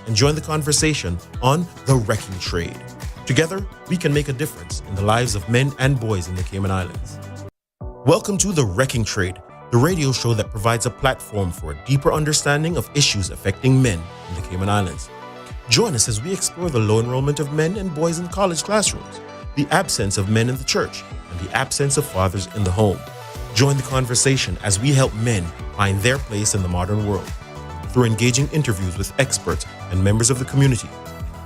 and join the conversation on The Wrecking Trade. Together, we can make a difference in the lives of men and boys in the Cayman Islands. Welcome to The Wrecking Trade, the radio show that provides a platform for a deeper understanding of issues affecting men in the Cayman Islands. Join us as we explore the low enrollment of men and boys in college classrooms, the absence of men in the church, and the absence of fathers in the home. Join the conversation as we help men find their place in the modern world. Through engaging interviews with experts and members of the community,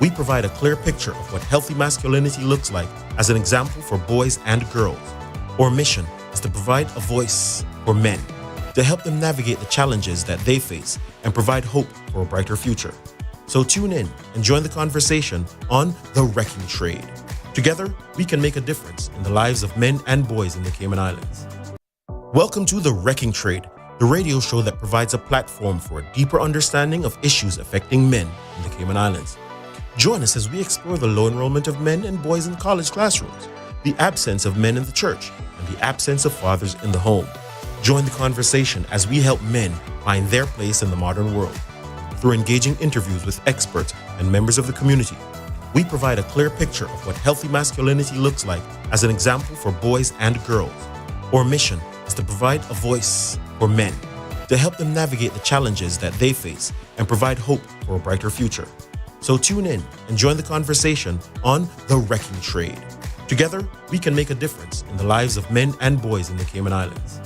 we provide a clear picture of what healthy masculinity looks like as an example for boys and girls. Our mission is to provide a voice for men, to help them navigate the challenges that they face and provide hope for a brighter future. So tune in and join the conversation on The Wrecking Trade. Together, we can make a difference in the lives of men and boys in the Cayman Islands. Welcome to The Wrecking Trade, the radio show that provides a platform for a deeper understanding of issues affecting men in the Cayman Islands. Join us as we explore the low enrollment of men and boys in college classrooms, the absence of men in the church, and the absence of fathers in the home. Join the conversation as we help men find their place in the modern world. Through engaging interviews with experts and members of the community, we provide a clear picture of what healthy masculinity looks like as an example for boys and girls. Our mission is to provide a voice for men, to help them navigate the challenges that they face and provide hope for a brighter future. So tune in and join the conversation on The Wrecking Trade. Together, we can make a difference in the lives of men and boys in the Cayman Islands.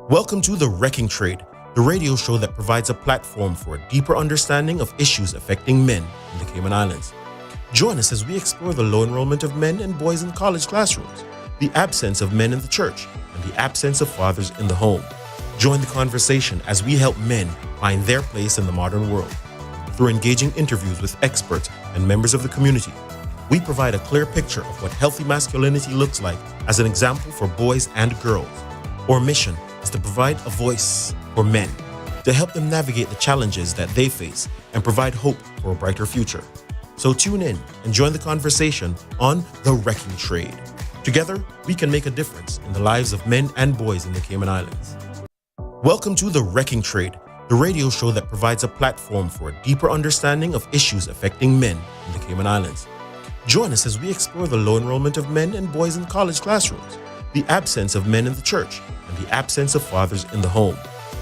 Welcome to The Wrecking Trade, the radio show that provides a platform for a deeper understanding of issues affecting men in the Cayman Islands. Join us as we explore the low enrollment of men and boys in college classrooms, the absence of men in the church, and the absence of fathers in the home. Join the conversation as we help men find their place in the modern world. Through engaging interviews with experts and members of the community, we provide a clear picture of what healthy masculinity looks like as an example for boys and girls. Our mission is to provide a voice for men, to help them navigate the challenges that they face and provide hope for a brighter future. So tune in and join the conversation on The Wrecking Trade. Together, we can make a difference in the lives of men and boys in the Cayman Islands. Welcome to The Wrecking Trade, the radio show that provides a platform for a deeper understanding of issues affecting men in the Cayman Islands. Join us as we explore the low enrollment of men and boys in college classrooms, the absence of men in the church, and the absence of fathers in the home.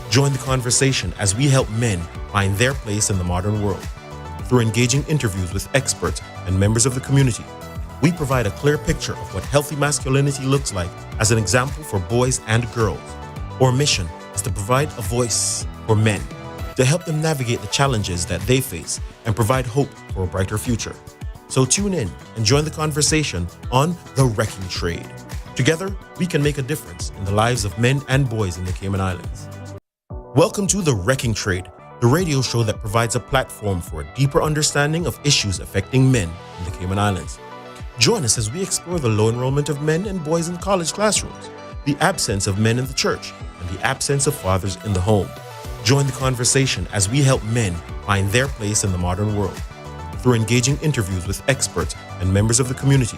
Join the conversation as we help men find their place in the modern world. Through engaging interviews with experts and members of the community, we provide a clear picture of what healthy masculinity looks like as an example for boys and girls. Our mission is to provide a voice for men, to help them navigate the challenges that they face and provide hope for a brighter future. So tune in and join the conversation on The Wrecking Trade. Together, we can make a difference in the lives of men and boys in the Cayman Islands. Welcome to The Wrecking Trade, the radio show that provides a platform for a deeper understanding of issues affecting men in the Cayman Islands. Join us as we explore the low enrollment of men and boys in college classrooms, the absence of men in the church, and the absence of fathers in the home. Join the conversation as we help men find their place in the modern world. Through engaging interviews with experts and members of the community,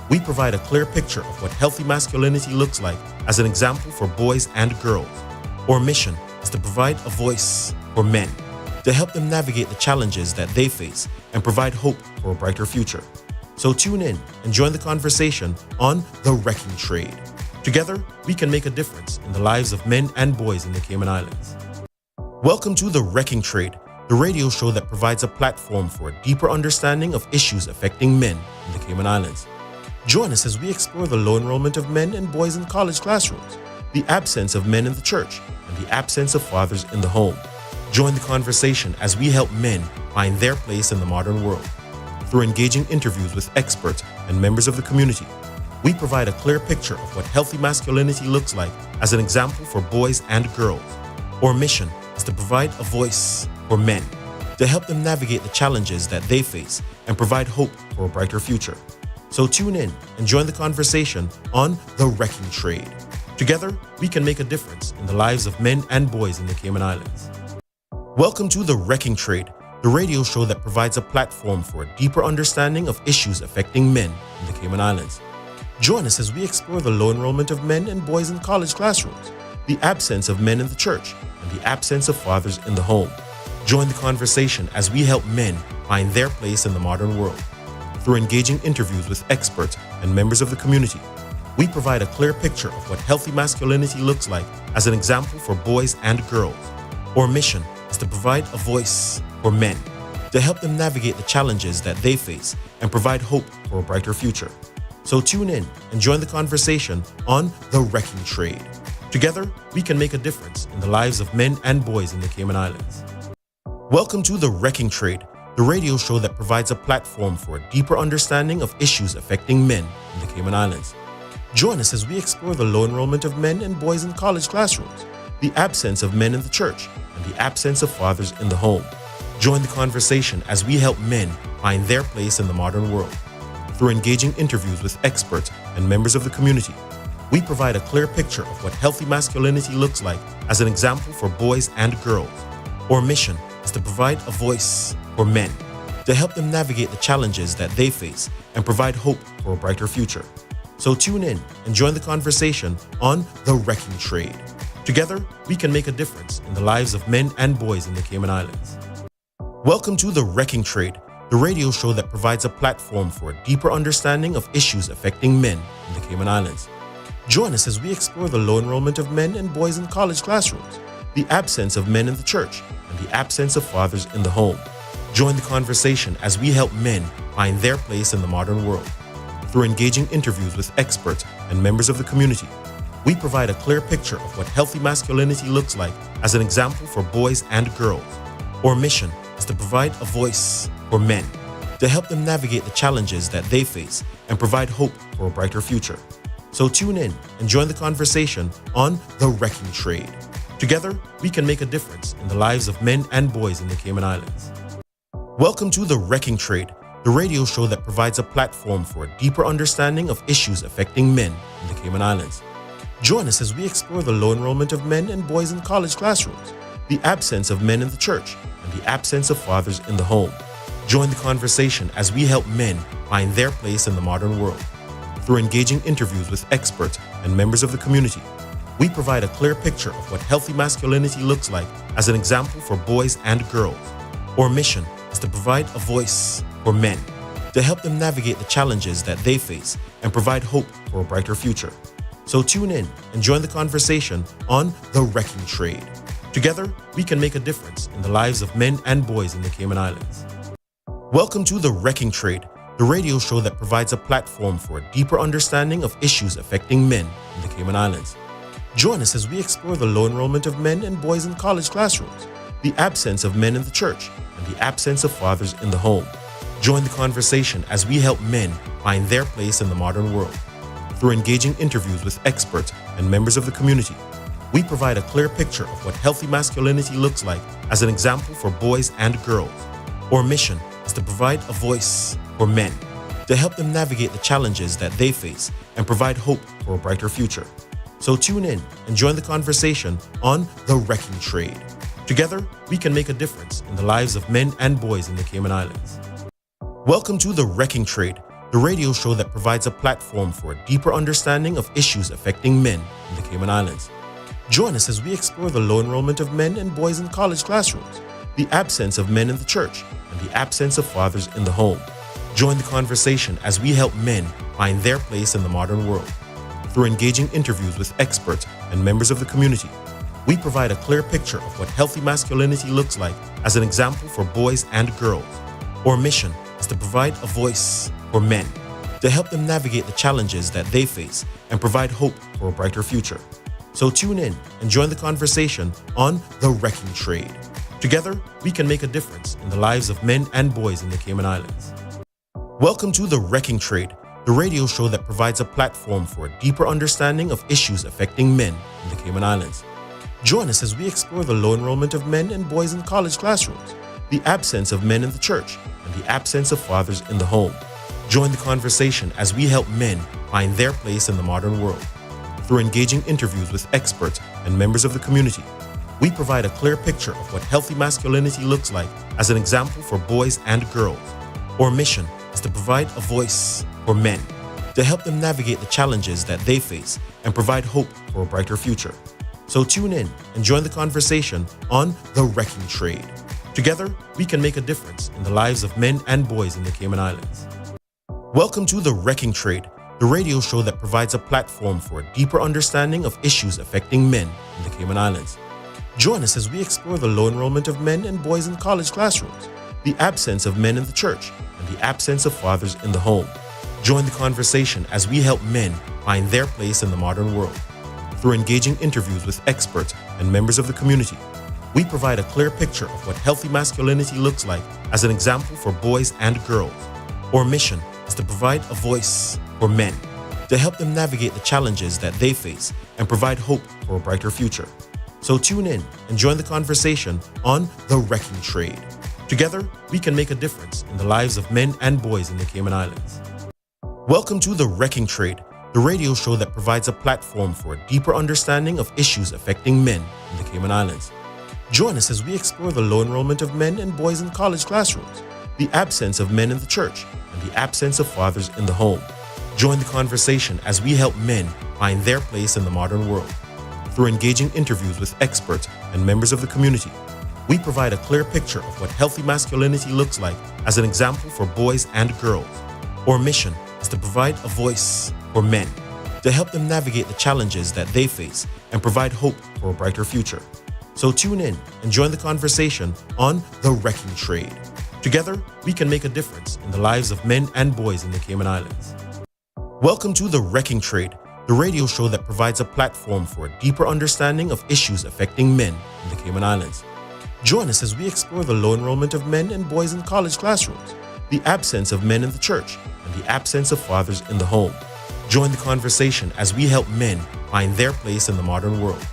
we provide a clear picture of what healthy masculinity looks like as an example for boys and girls. Our mission is to provide a voice for men, to help them navigate the challenges that they face and provide hope for a brighter future. So tune in and join the conversation on The Wrecking Trade. Together, we can make a difference in the lives of men and boys in the Cayman Islands. Welcome to The Wrecking Trade, the radio show that provides a platform for a deeper understanding of issues affecting men in the Cayman Islands. Join us as we explore the low enrollment of men and boys in college classrooms, the absence of men in the church, and the absence of fathers in the home. Join the conversation as we help men find their place in the modern world. Through engaging interviews with experts and members of the community, we provide a clear picture of what healthy masculinity looks like as an example for boys and girls. Our mission is to provide a voice for men, to help them navigate the challenges that they face and provide hope for a brighter future. So tune in and join the conversation on The Wrecking Trade. Together, we can make a difference in the lives of men and boys in the Cayman Islands. Welcome to The Wrecking Trade, the radio show that provides a platform for a deeper understanding of issues affecting men in the Cayman Islands. Join us as we explore the low enrollment of men and boys in college classrooms, the absence of men in the church, and the absence of fathers in the home. Join the conversation as we help men find their place in the modern world. Through engaging interviews with experts and members of the community, we provide a clear picture of what healthy masculinity looks like as an example for boys and girls. Our mission is to provide a voice for men, to help them navigate the challenges that they face and provide hope for a brighter future. So tune in and join the conversation on The Wrecking Trade. Together, we can make a difference in the lives of men and boys in the Cayman Islands. Welcome to The Wrecking Trade, the radio show that provides a platform for a deeper understanding of issues affecting men in the Cayman Islands. Join us as we explore the low enrollment of men and boys in college classrooms, the absence of men in the church, and the absence of fathers in the home. Join the conversation as we help men find their place in the modern world. Through engaging interviews with experts and members of the community, we provide a clear picture of what healthy masculinity looks like as an example for boys and girls. Our mission is to provide a voice for men, to help them navigate the challenges that they face and provide hope for a brighter future. So tune in and join the conversation on The Wrecking Trade. Together, we can make a difference in the lives of men and boys in the Cayman Islands. Welcome to The Wrecking Trade, the radio show that provides a platform for a deeper understanding of issues affecting men in the Cayman Islands. Join us as we explore the low enrollment of men and boys in college classrooms, the absence of men in the church, and the absence of fathers in the home. Join the conversation as we help men find their place in the modern world. Through engaging interviews with experts and members of the community, we provide a clear picture of what healthy masculinity looks like as an example for boys and girls. Our mission is to provide a voice for men, to help them navigate the challenges that they face and provide hope for a brighter future. So tune in and join the conversation on The Wrecking Trade. Together, we can make a difference in the lives of men and boys in the Cayman Islands. Welcome to The Wrecking Trade, the radio show that provides a platform for a deeper understanding of issues affecting men in the Cayman Islands. Join us as we explore the low enrollment of men and boys in college classrooms, the absence of men in the church, and the absence of fathers in the home. Join the conversation as we help men find their place in the modern world. Through engaging interviews with experts and members of the community, we provide a clear picture of what healthy masculinity looks like as an example for boys and girls. Our mission is to provide a voice for men, to help them navigate the challenges that they face and provide hope for a brighter future. So tune in and join the conversation on The Wrecking Trade. Together, we can make a difference in the lives of men and boys in the Cayman Islands. Welcome to The Wrecking Trade, the radio show that provides a platform for a deeper understanding of issues affecting men in the Cayman Islands. Join us as we explore the low enrollment of men and boys in college classrooms, the absence of men in the church, and the absence of fathers in the home. Join the conversation as we help men find their place in the modern world. Through engaging interviews with experts and members of the community, we provide a clear picture of what healthy masculinity looks like as an example for boys and girls. Our mission is to provide a voice for men, to help them navigate the challenges that they face and provide hope for a brighter future. So tune in and join the conversation on The Wrecking Trade. Together, we can make a difference in the lives of men and boys in the Cayman Islands. Welcome to The Wrecking Trade, the radio show that provides a platform for a deeper understanding of issues affecting men in the Cayman Islands. Join us as we explore the low enrollment of men and boys in college classrooms, the absence of men in the church, and the absence of fathers in the home. Join the conversation as we help men find their place in the modern world. Through engaging interviews with experts and members of the community, we provide a clear picture of what healthy masculinity looks like as an example for boys and girls. Our mission is to provide a voice for men, to help them navigate the challenges that they face and provide hope for a brighter future. So tune in and join the conversation on The Wrecking Trade. Together, we can make a difference in the lives of men and boys in the Cayman Islands. Welcome to The Wrecking Trade, the radio show that provides a platform for a deeper understanding of issues affecting men in the Cayman Islands. Join us as we explore the low enrollment of men and boys in college classrooms, the absence of men in the church, and the absence of fathers in the home. Join the conversation as we help men find their place in the modern world. Through engaging interviews with experts and members of the community, we provide a clear picture of what healthy masculinity looks like as an example for boys and girls. Our mission is to provide a voice for men, to help them navigate the challenges that they face and provide hope for a brighter future. So tune in and join the conversation on The Wrecking Trade. Together, we can make a difference in the lives of men and boys in the Cayman Islands. Welcome to The Wrecking Trade, the radio show that provides a platform for a deeper understanding of issues affecting men in the Cayman Islands. Join us as we explore the low enrollment of men and boys in college classrooms, the absence of men in the church, and the absence of fathers in the home. Join the conversation as we help men find their place in the modern world. Through engaging interviews with experts and members of the community, we provide a clear picture of what healthy masculinity looks like as an example for boys and girls. Our mission is to provide a voice for men, to help them navigate the challenges that they face and provide hope for a brighter future. So tune in and join the conversation on The Wrecking Trade. Together, we can make a difference in the lives of men and boys in the Cayman Islands. Welcome to The Wrecking Trade, the radio show that provides a platform for a deeper understanding of issues affecting men in the Cayman Islands. Join us as we explore the low enrollment of men and boys in college classrooms, the absence of men in the church, and the absence of fathers in the home. Join the conversation as we help men find their place in the modern world. Through engaging interviews with experts and members of the community, we provide a clear picture of what healthy masculinity looks like as an example for boys and girls. Our mission is to provide a voice for men, to help them navigate the challenges that they face and provide hope for a brighter future. So tune in and join the conversation on The Wrecking Trade. Together, we can make a difference in the lives of men and boys in the Cayman Islands. Welcome to The Wrecking Trade, the radio show that provides a platform for a deeper understanding of issues affecting men in the Cayman Islands. Join us as we explore the low enrollment of men and boys in college classrooms, the absence of men in the church, and the absence of fathers in the home. Join the conversation as we help men find their place in the modern world.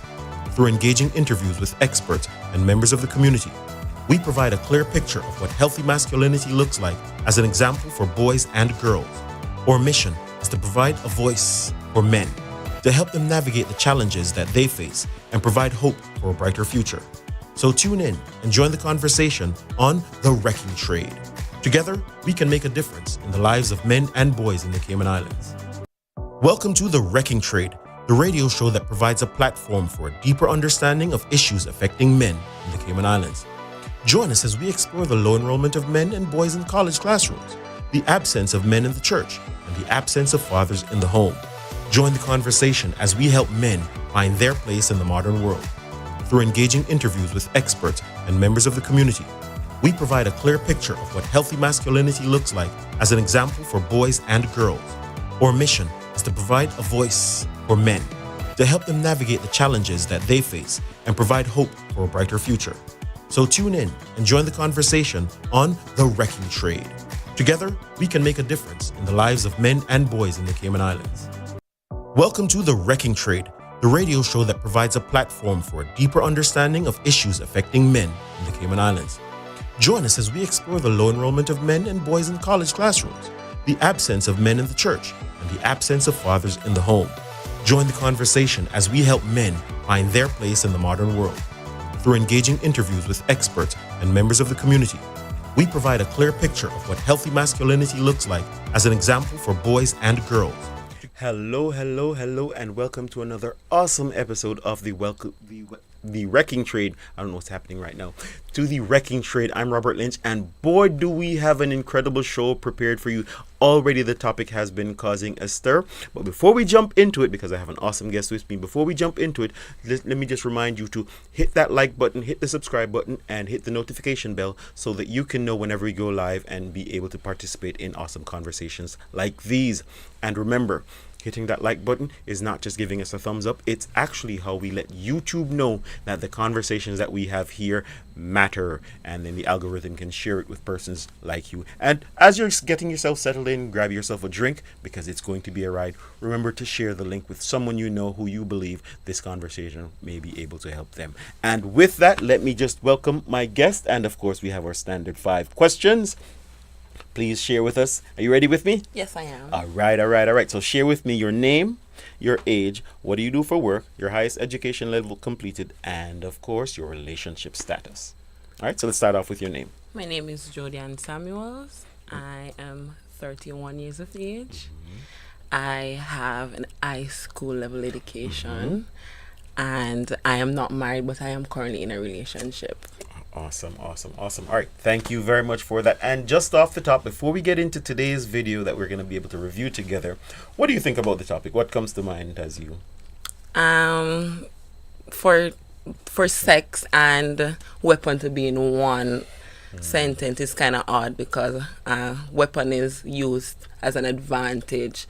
Through engaging interviews with experts and members of the community, we provide a clear picture of what healthy masculinity looks like as an example for boys and girls. Our mission is to provide a voice for men, to help them navigate the challenges that they face and provide hope for a brighter future. So tune in and join the conversation on The Wrecking Trade. Together, we can make a difference in the lives of men and boys in the Cayman Islands. Welcome to The Wrecking Trade, the radio show that provides a platform for a deeper understanding of issues affecting men in the Cayman Islands. Join us as we explore the low enrollment of men and boys in college classrooms, the absence of men in the church, and the absence of fathers in the home. Join the conversation as we help men find their place in the modern world. Through engaging interviews with experts and members of the community, we provide a clear picture of what healthy masculinity looks like as an example for boys and girls. Our mission is to provide a voice for men, to help them navigate the challenges that they face and provide hope for a brighter future. So tune in and join the conversation on The Wrecking Trade. Together, we can make a difference in the lives of men and boys in the Cayman Islands. Welcome to The Wrecking Trade, the radio show that provides a platform for a deeper understanding of issues affecting men in the Cayman Islands. Join us as we explore the low enrollment of men and boys in college classrooms, the absence of men in the church, and the absence of fathers in the home. Join the conversation as we help men find their place in the modern world. Through engaging interviews with experts and members of the community, we provide a clear picture of what healthy masculinity looks like as an example for boys and girls. Hello, and welcome to another awesome episode of the Wrecking Trade. I don't know what's happening right now. To the Wrecking Trade, I'm Robert Lynch, and boy, do we have an incredible show prepared for you. Already the topic has been causing a stir, but before we jump into it, because I have an awesome guest with me, before we jump into it, let me just remind you to hit that like button, hit the subscribe button, and hit the notification bell so that you can know whenever we go live and be able to participate in awesome conversations like these. And remember, hitting that like button is not just giving us a thumbs up, it's actually how we let YouTube know that the conversations that we have here matter, and then the algorithm can share it with persons like you. And as you're getting yourself settled in, grab yourself a drink because it's going to be a ride. Remember to share the link with someone you know who you believe this conversation may be able to help them. And with that, let me just welcome my guest, and of course we have our standard 5 questions. Please share with us. Are you ready with me? Yes, I am. All right. So share with me your name, your age, what do you do for work, your highest education level completed, and of course your relationship status. All right, so let's start off with your name. My name is Jodianne Samuels. I am 31 years of age. I have an high school level education, and I am not married, but I am currently in a relationship. Awesome, awesome, awesome. All right, thank you very much for that. And just off the top, before we get into today's video that we're going to be able to review together, what do you think about the topic? What comes to mind as you? Um, for sex and weapon to be in one sentence is kind of odd because weapon is used as an advantage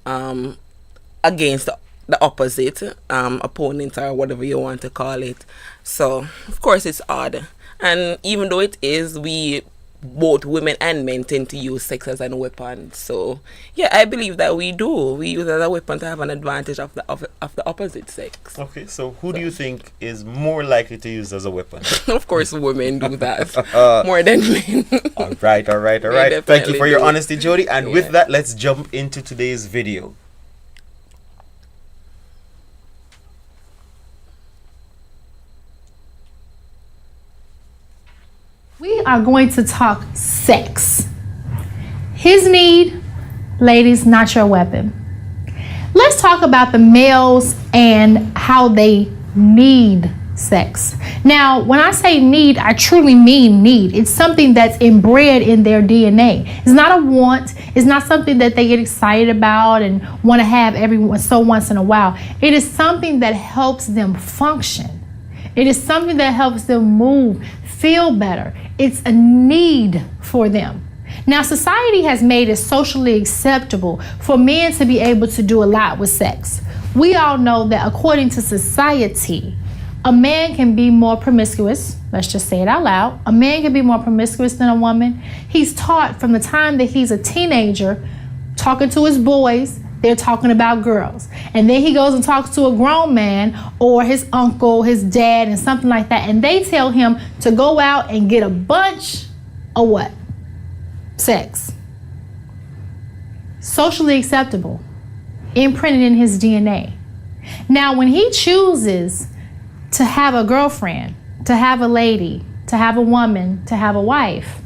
against the opposite opponent or whatever you want to call it. So of course it's odd, and even though it is, we both women and men tend to use sex as a weapon. So yeah, I believe that we use it as a weapon to have an advantage of the opposite sex. Okay, so who do you think is more likely to use as a weapon? Of course women do that more than men. All right. They Thank you for your definitely do. honesty, Jody. And Yeah. with that, let's jump into today's video. We are going to talk sex. His need, ladies, not your weapon. Let's talk about the males and how they need sex. Now, when I say need, I truly mean need. It's something that's inbred in their DNA. It's not a want. It's not something that they get excited about and want to have once in a while. It is something that helps them function. It is something that helps them move, feel better. It's a need for them. Now, society has made it socially acceptable for men to be able to do a lot with sex. We all know that according to society, a man can be more promiscuous. Let's just say it out loud. A man can be more promiscuous than a woman. He's taught from the time that he's a teenager, talking to his boys, they're talking about girls. And then he goes and talks to a grown man or his uncle, his dad, and something like that. And they tell him to go out and get a bunch of what? Sex. Socially acceptable. Imprinted in his DNA. Now, when he chooses to have a girlfriend, to have a lady, to have a woman, to have a wife,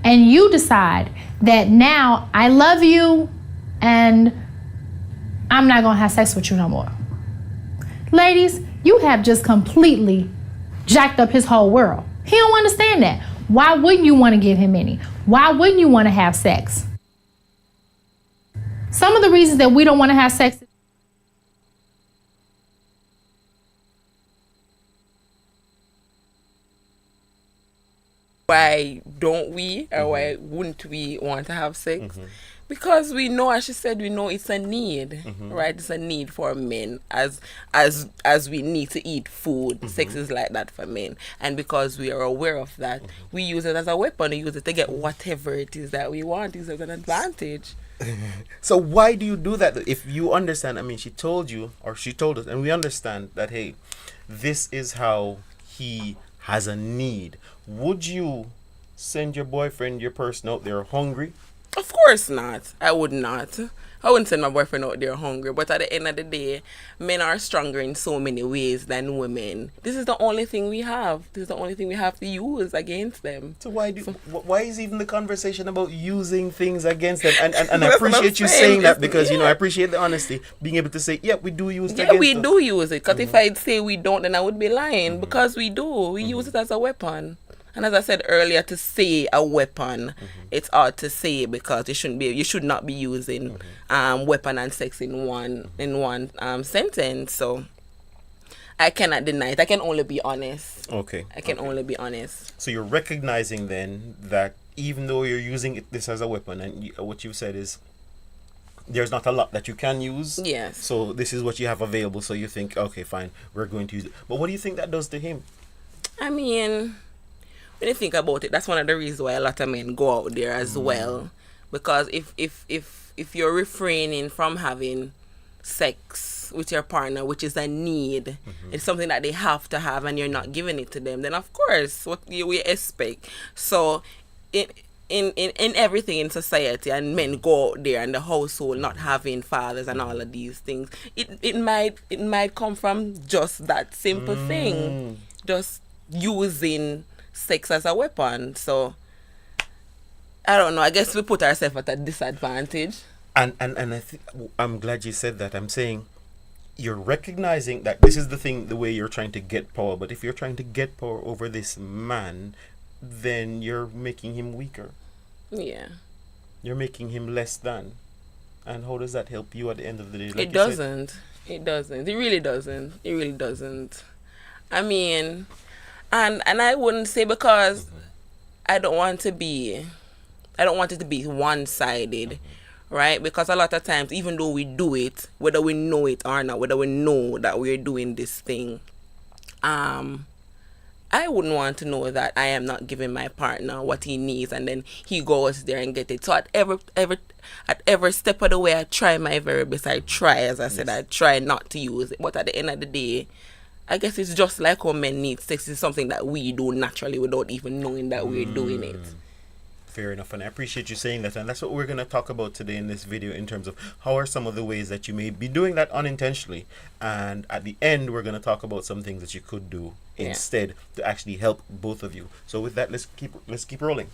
and you decide that now I love you and I'm not gonna have sex with you no more. Ladies, you have just completely jacked up his whole world. He don't understand that. Why wouldn't you want to give him any? Why wouldn't you want to have sex? Some of the reasons that we don't want to have sex. Why don't we, or why wouldn't we want to have sex? Because we know, as she said, we know it's a need, right? It's a need for men, as we need to eat food. Sex is like that for men, and because we are aware of that, we use it as a weapon. We use it to get whatever it is that we want. Use it as an advantage. So why do you do that? If you understand, I mean, she told you, or she told us, and we understand that, hey, this is how he has a need. Would you send your boyfriend, your person out there hungry? Of course not. I would not. I wouldn't send my boyfriend out there hungry. But at the end of the day, men are stronger in so many ways than women. This is the only thing we have. This is the only thing we have to use against them. So why is even the conversation about using things against them? And I That's what I'm appreciate you saying. saying that because, Yeah. I appreciate the honesty. Being able to say, yeah, we do use it Yeah, against we them. do use it. Because if I say we don't, then I would be lying. Because we do. We use it as a weapon. And as I said earlier, to say a weapon, it's hard to say because you should not be using weapon and sex in one sentence. So I cannot deny it. I can only be honest. Okay. I can only be honest. So you're recognizing then that even though you're using this as a weapon, and what you've said is there's not a lot that you can use. Yes. So this is what you have available. So you think, okay, fine, we're going to use it. But what do you think that does to him? I mean, when you think about it, that's one of the reasons why a lot of men go out there as well. Because if you're refraining from having sex with your partner, which is a need, it's something that they have to have, and you're not giving it to them, then of course, what we expect. So, in everything in society, and men go out there and the household not having fathers and all of these things, it might come from just that simple thing, just using sex as a weapon. So I don't know, I guess we put ourselves at a disadvantage. And I'm glad you said that. I'm saying you're recognizing that this is the thing, the way you're trying to get power. But if you're trying to get power over this man, then you're making him weaker. Yeah. You're making him less than. And how does that help you at the end of the day? It doesn't. It doesn't. It really doesn't. It really doesn't. I mean, and I wouldn't say, because I don't want it to be one-sided, right? Because a lot of times, even though we do it, whether we know it or not, whether we know that we're doing this thing, I wouldn't want to know that I am not giving my partner what he needs, and then he goes there and get it. So at every step of the way, I try my very best. I try, as I said, I try not to use it. But at the end of the day, I guess it's just like how men need sex. It's something that we do naturally without even knowing that we're doing it. Fair enough, and I appreciate you saying that, and that's what we're going to talk about today in this video, in terms of how are some of the ways that you may be doing that unintentionally, and at the end we're going to talk about some things that you could do instead to actually help both of you. So with that, let's keep rolling.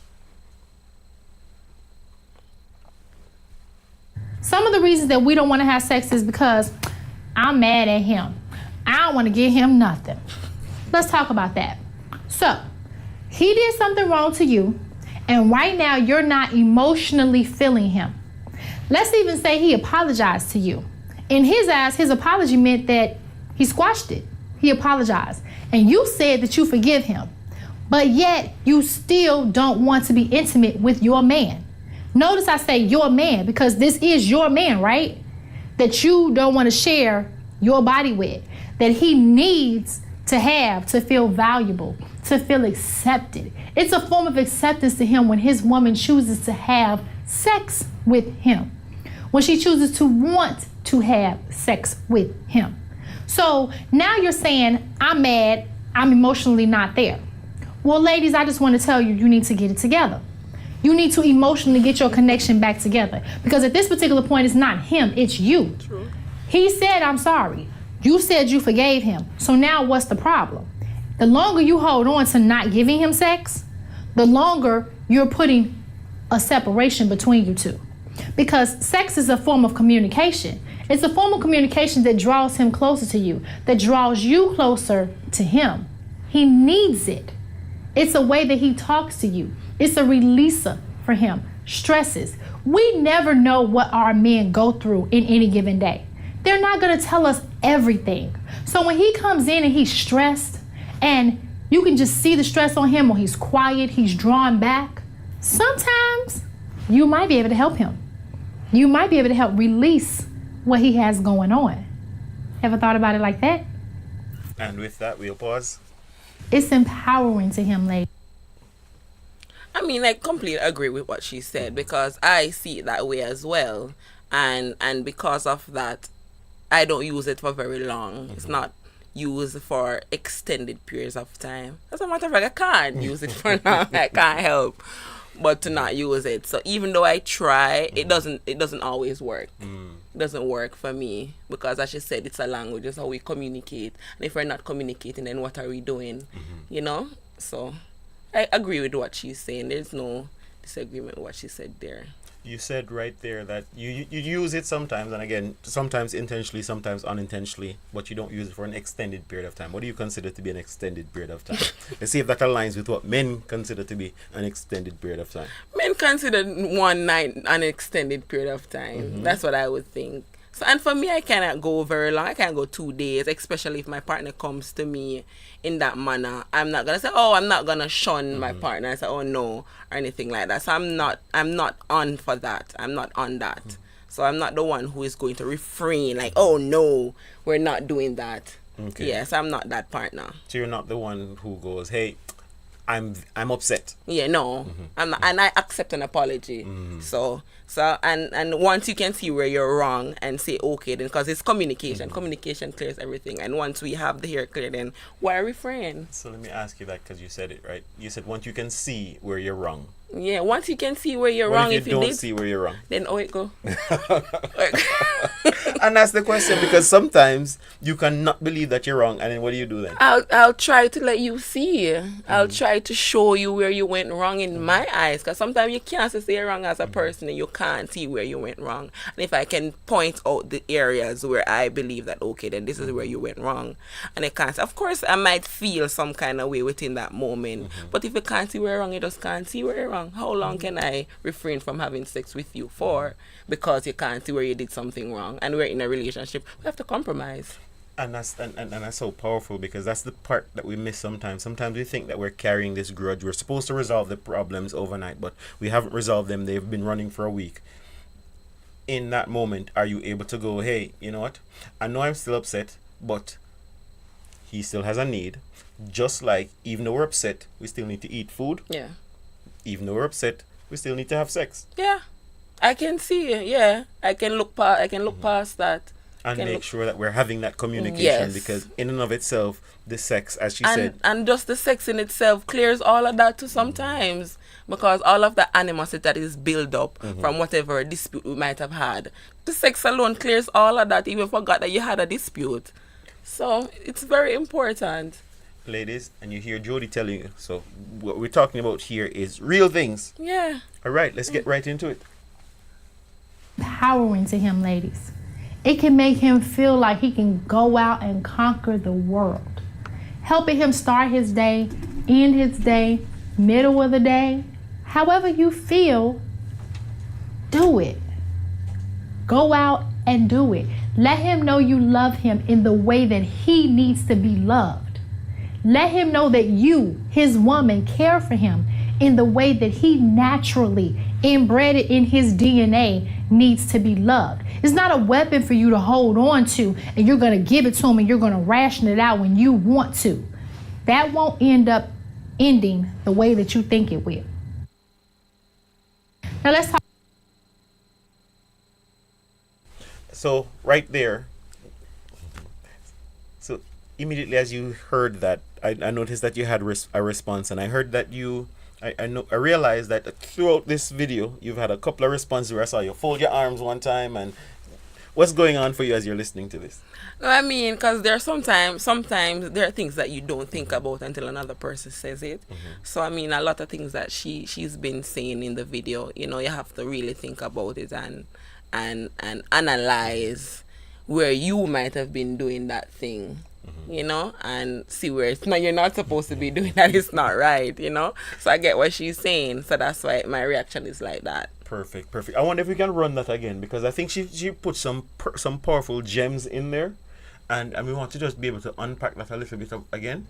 Some of the reasons that we don't want to have sex is because I'm mad at him. I don't want to give him nothing. Let's talk about that. So, he did something wrong to you, and right now you're not emotionally feeling him. Let's even say he apologized to you. In his eyes, his apology meant that he squashed it. He apologized. And you said that you forgive him. But yet, you still don't want to be intimate with your man. Notice I say your man, because this is your man, right? That you don't want to share your body with. That he needs to have to feel valuable, to feel accepted. It's a form of acceptance to him when his woman chooses to have sex with him. When she chooses to want to have sex with him. So now you're saying, I'm mad, I'm emotionally not there. Well, ladies, I just want to tell you, you need to get it together. You need to emotionally get your connection back together. Because at this particular point, it's not him, it's you. True. He said, I'm sorry. You said you forgave him. So now what's the problem? The longer you hold on to not giving him sex, the longer you're putting a separation between you two. Because sex is a form of communication. It's a form of communication that draws him closer to you, that draws you closer to him. He needs it. It's a way that he talks to you. It's a releaser for him. Stresses. We never know what our men go through in any given day. They're not going to tell us everything. So when he comes in and he's stressed, and you can just see the stress on him, or he's quiet, he's drawn back, sometimes you might be able to help him. You might be able to help release what he has going on. Ever thought about it like that? And with that, we'll pause. It's empowering to him, lady. I mean, I completely agree with what she said, because I see it that way as well. And because of that, I don't use it for very long. It's not used for extended periods of time. As a matter of fact, I can't use it for long. I can't help but to not use it. So even though I try, it doesn't always work. It doesn't work for me, because as she said, it's a language. It's how we communicate. And if we're not communicating, then what are we doing? You know? So I agree with what she's saying. There's no disagreement with what she said there. You said right there that you use it sometimes, and again, sometimes intentionally, sometimes unintentionally, but you don't use it for an extended period of time. What do you consider to be an extended period of time? Let's see if that aligns with what men consider to be an extended period of time. Men consider one night an extended period of time. That's what I would think. So, and for me, I cannot go very long. I can't go 2 days, especially if my partner comes to me in that manner. I'm not gonna say, oh, I'm not gonna shun my partner. I say, oh no, or anything like that. So I'm not on for that. I'm not on that. So I'm not the one who is going to refrain, like, oh no, we're not doing that. Okay. Yes, I'm not that partner. So you're not the one who goes, hey, I'm upset. Yeah, no, I'm not, and I accept an apology. So and once you can see where you're wrong and say okay, then, because it's communication. Communication clears everything. And once we have the hair clear, then why refrain? So let me ask you that, because you said it right. You said once you can see where you're wrong. Yeah, once you can see where you're What wrong, if you don't did, see where you're wrong? then it go. And that's the question, because sometimes you cannot believe that you're wrong, and then what do you do then? I'll try to let you see. I'll try to show you where you went wrong in my eyes, because sometimes you can't say you're wrong as a person and you can't see where you went wrong. And if I can point out the areas where I believe that, okay, then this is where you went wrong, and I can't, of course I might feel some kind of way within that moment, but if you can't see where you're wrong, you just can't see where you're wrong. How long can I refrain from having sex with you for? Because you can't see where you did something wrong, and we're in a relationship, we have to compromise. And that's so powerful, because that's the part that we miss sometimes. Sometimes we think that we're carrying this grudge. We're supposed to resolve the problems overnight, but we haven't resolved them. They've been running for a week. In that moment, are you able to go, hey, you know what? I know I'm still upset, but he still has a need. Just like, even though we're upset, we still need to eat food. Yeah. Even though we're upset, we still need to have sex. Yeah. I can see it. Yeah. I can look past that. And make sure that we're having that communication, Yes. because in and of itself, the sex, as she said, And just the sex in itself clears all of that too sometimes, because all of the animosity that is built up from whatever dispute we might have had, the sex alone clears all of that. You even forgot that you had a dispute. So it's very important. ladies, and you hear Jody telling you. So what we're talking about here is real things. Yeah. All right, let's get right into it. Empowering to him, ladies. It can make him feel like he can go out and conquer the world. Helping him start his day, end his day, middle of the day. However you feel, do it. Go out and do it. Let him know you love him in the way that he needs to be loved. Let him know that you, his woman, care for him in the way that he naturally, inbred in his DNA, needs to be loved. It's not a weapon for you to hold on to and you're going to give it to him and you're going to ration it out when you want to. That won't end up ending the way that you think it will. Now let's talk. So right there, so immediately as you heard that, I noticed that you had a response, and I heard that I realized that throughout this video you've had a couple of responses where I saw you fold your arms one time. And what's going on for you as you're listening to this? I mean, because there are sometimes there are things that you don't think about until another person says it. So I mean, a lot of things that she's been saying in the video, you know, you have to really think about it and analyze where you might have been doing that thing, you know, and see where it's not, you're not supposed to be doing that. It's not right, you know. So I get what she's saying. So that's why my reaction is like that. Perfect. I wonder if we can run that again, because I think she put some powerful gems in there, and we want to just be able to unpack that a little bit again,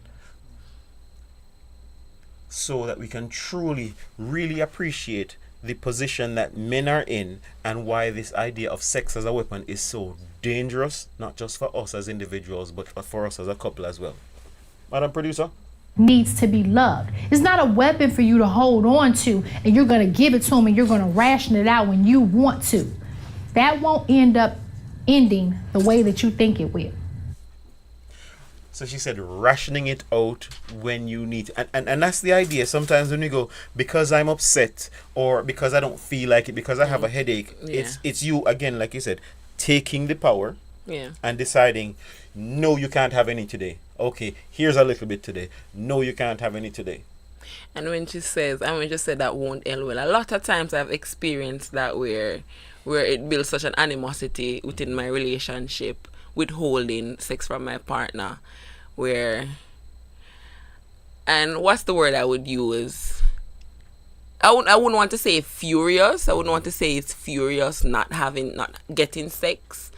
so that we can truly, really appreciate the position that men are in, and why this idea of sex as a weapon is so dangerous, not just for us as individuals, but for us as a couple as well. Madam Producer? Needs to be loved. It's not a weapon for you to hold on to and you're going to give it to him and you're going to ration it out when you want to. That won't end up ending the way that you think it will. So she said rationing it out when you need to. And that's the idea. Sometimes when we go, because I'm upset, or because I don't feel like it, because I have a headache, it's you, again, like you said, taking the power and deciding, no, you can't have any today. Okay, here's a little bit today. No, you can't have any today. And when she says, that won't end well, a lot of times I've experienced that where it builds such an animosity within my relationship, withholding sex from my partner, and what's the word I would use? I wouldn't want to say furious. I wouldn't want to say it's furious not getting sex.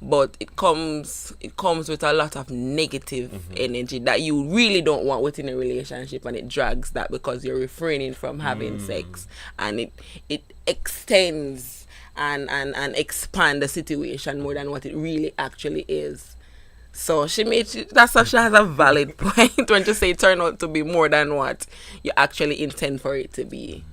But it comes with a lot of negative energy that you really don't want within a relationship, and it drags that because you're refraining from having sex, and it extends and expand the situation more than what it really actually is. So she has a valid point when she say it turn out to be more than what you actually intend for it to be.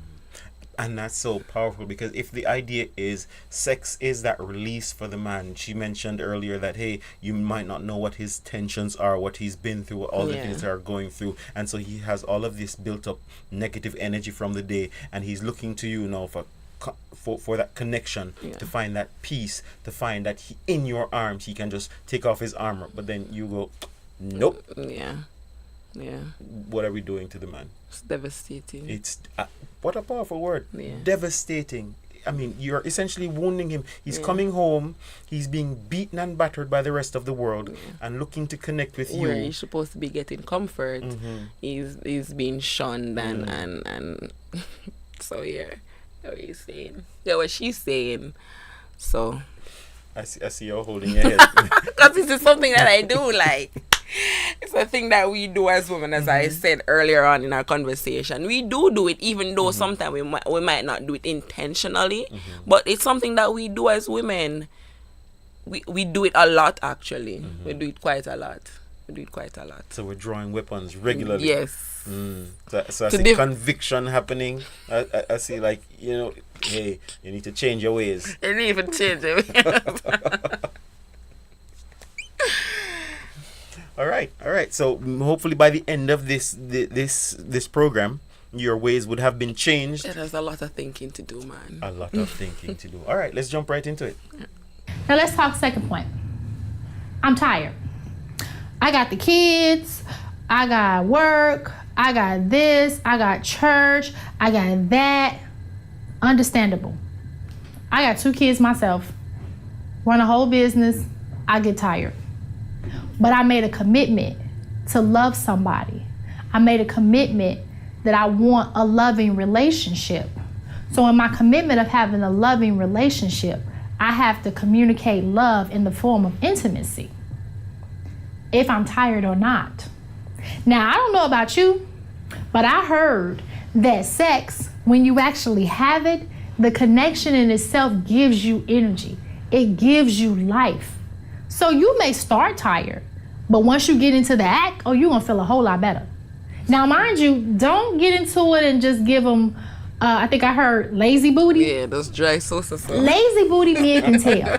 And that's so powerful, because if the idea is sex is that release for the man, she mentioned earlier that, hey, you might not know what his tensions are, what he's been through, all the things that are going through, and so he has all of this built up negative energy from the day, and he's looking to you now for that connection, to find that peace, to find that in your arms he can just take off his armor, but then you go, nope. Yeah. What are we doing to the man? It's devastating. It's what a powerful word. Yeah. Devastating. I mean, you're essentially wounding him. He's coming home. He's being beaten and battered by the rest of the world, and looking to connect with you. Where he's supposed to be getting comfort, he's being shunned and so what he's saying. Yeah, what she's saying. So I see you holding your head. because this is something that I do like. It's a thing that we do as women, as I said earlier on in our conversation. We do it, even though sometimes we might not do it intentionally, but it's something that we do as women. We do it a lot, actually. We do it quite a lot. So we're drawing weapons regularly. Yes. So I see conviction happening. I see, like, hey, you need to change your ways. You need to change it. All right. So hopefully by the end of this program, your ways would have been changed. It has a lot of thinking to do, man. A lot of thinking to do. All right, let's jump right into it. Now let's talk second point. I'm tired. I got the kids. I got work. I got this. I got church. I got that. Understandable. I got 2 kids myself. Run a whole business. I get tired. But I made a commitment to love somebody. I made a commitment that I want a loving relationship. So in my commitment of having a loving relationship, I have to communicate love in the form of intimacy, if I'm tired or not. Now, I don't know about you, but I heard that sex, when you actually have it, the connection in itself gives you energy. It gives you life. So you may start tired, but once you get into the act, you're going to feel a whole lot better. Now, mind you, don't get into it and just give them, I think I heard lazy booty. Yeah, those dry sauces. Lazy booty men can tell.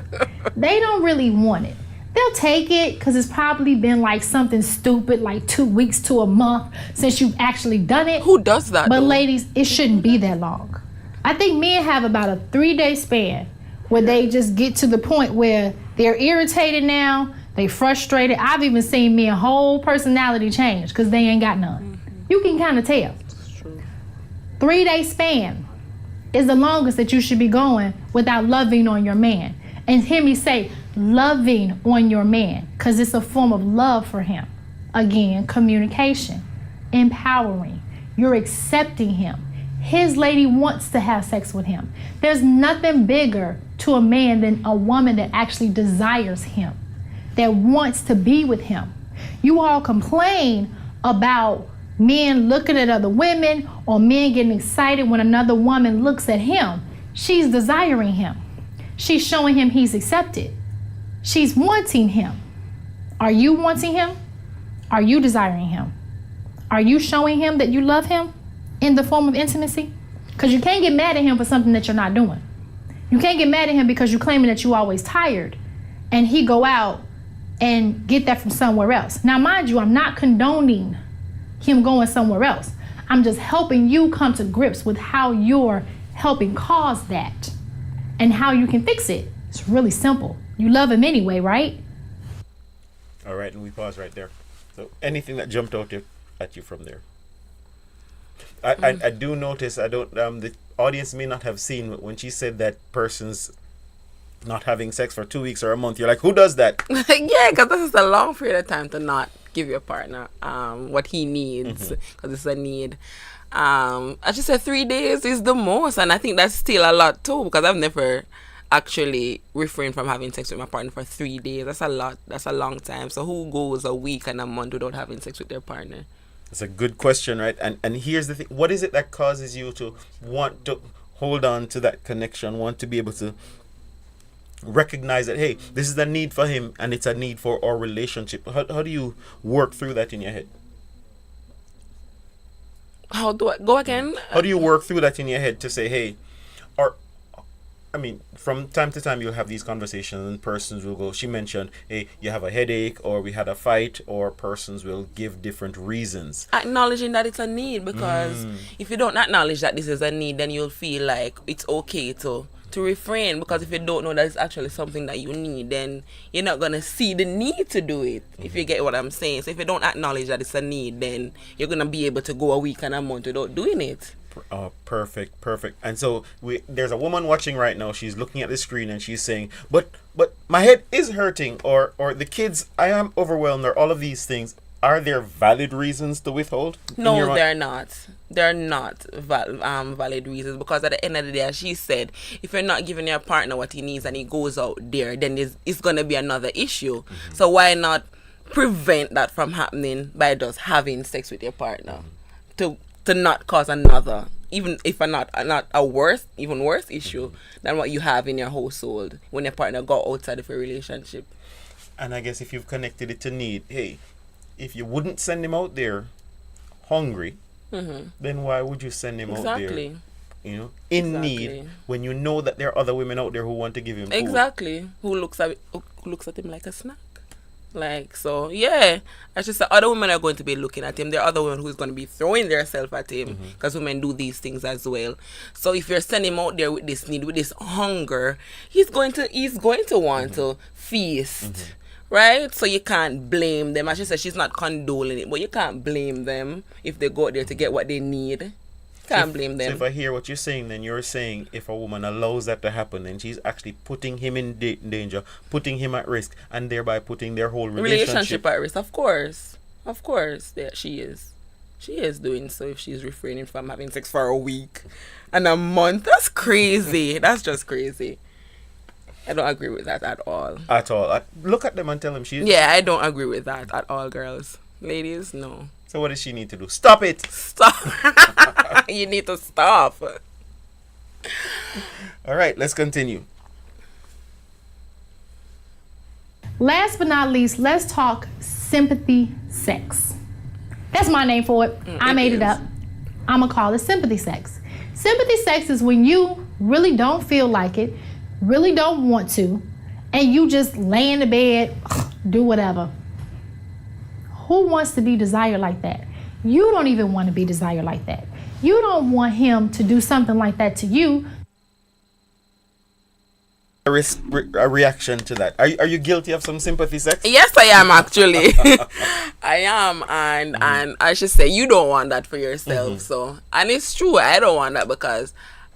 They don't really want it. They'll take it because it's probably been like something stupid, like 2 weeks to a month since you've actually done it. Who does that, But though? ladies, it shouldn't be that long. I think men have about a 3-day span where they just get to the point where they're irritated now, they frustrated. I've even seen men whole personality change because they ain't got none. You can kind of tell. That's true. 3-day span is the longest that you should be going without loving on your man. And hear me say, loving on your man, because it's a form of love for him. Again, communication, empowering. You're accepting him. His lady wants to have sex with him. There's nothing bigger to a man than a woman that actually desires him, that wants to be with him. You all complain about men looking at other women or men getting excited when another woman looks at him. She's desiring him. She's showing him he's accepted. She's wanting him. Are you wanting him? Are you desiring him? Are you showing him that you love him in the form of intimacy? Because you can't get mad at him for something that you're not doing. You can't get mad at him because you're claiming that you always tired and he go out and get that from somewhere else. Now, mind you, I'm not condoning him going somewhere else. I'm just helping you come to grips with how you're helping cause that and how you can fix it. It's really simple. You love him anyway, right? All right, and we pause right there. So anything that jumped out at you from there? I do notice, the audience may not have seen when she said that person's not having sex for 2 weeks or a month. You're like, who does that? Yeah, because this is a long period of time to not give your partner what he needs, because it's a need. I just said 3 days is the most, and I think that's still a lot too, because I've never actually refrained from having sex with my partner for 3 days. That's a lot. That's a long time. So who goes a week and a month without having sex with their partner? That's a good question, right? And here's the thing. What is it that causes you to want to hold on to that connection, want to be able to recognize that, hey, this is a need for him and it's a need for our relationship? How do you work through that in your head? How do I go again? How do you work through that in your head to say, hey, or I mean, from time to time you'll have these conversations and persons will go, she mentioned, hey, you have a headache or we had a fight, or persons will give different reasons. Acknowledging that it's a need, because if you don't acknowledge that this is a need, then you'll feel like it's okay to refrain, because if you don't know that it's actually something that you need, then you're not going to see the need to do it, if you get what I'm saying. So if you don't acknowledge that it's a need, then you're going to be able to go a week and a month without doing it. Perfect. And so there's a woman watching right now. She's looking at the screen and she's saying, but my head is hurting, or the kids, I am overwhelmed, or all of these things. Are there valid reasons to withhold? No, they're not. They're not valid reasons, because at the end of the day, as she said, if you're not giving your partner what he needs and he goes out there, then it's going to be another issue. So why not prevent that from happening by just having sex with your partner to not cause another, even if not a even worse issue than what you have in your household when your partner go outside of a relationship. And I guess if you've connected it to need, hey, if you wouldn't send him out there hungry, then why would you send him out there, in need, when you know that there are other women out there who want to give him food? Exactly. Who looks at him like a snack. Like, so, yeah. I just said other women are going to be looking at him. There are other women who's going to be throwing themselves at him, because women do these things as well. So if you're sending him out there with this need, with this hunger, he's going to want to feast. Right? So you can't blame them. As she said, she's not condoling it, but you can't blame them if they go out there to get what they need. Can't blame them. So if I hear what you're saying, then you're saying if a woman allows that to happen, then she's actually putting him in danger, putting him at risk, and thereby putting their whole relationship at risk. Of course, yeah, she is doing so if she's refraining from having sex for a week and a month. That's crazy. That's just crazy. I don't agree with that at all. Look at them and tell them she's... Yeah, I don't agree with that at all, girls. Ladies, no. So what does she need to do? Stop it! Stop! You need to stop. All right, let's continue. Last but not least, let's talk sympathy sex. That's my name for it. I made it up. I'm going to call it sympathy sex. Sympathy sex is when you really don't feel like it, really don't want to, and you just lay in the bed, do whatever. Who wants to be desired like that? You don't even want to be desired like that. You don't want him to do something like that to you. A reaction to that. Are you guilty of some sympathy sex? Yes, I am actually. I am, and I should say you don't want that for yourself. So, and it's true, I don't want that, because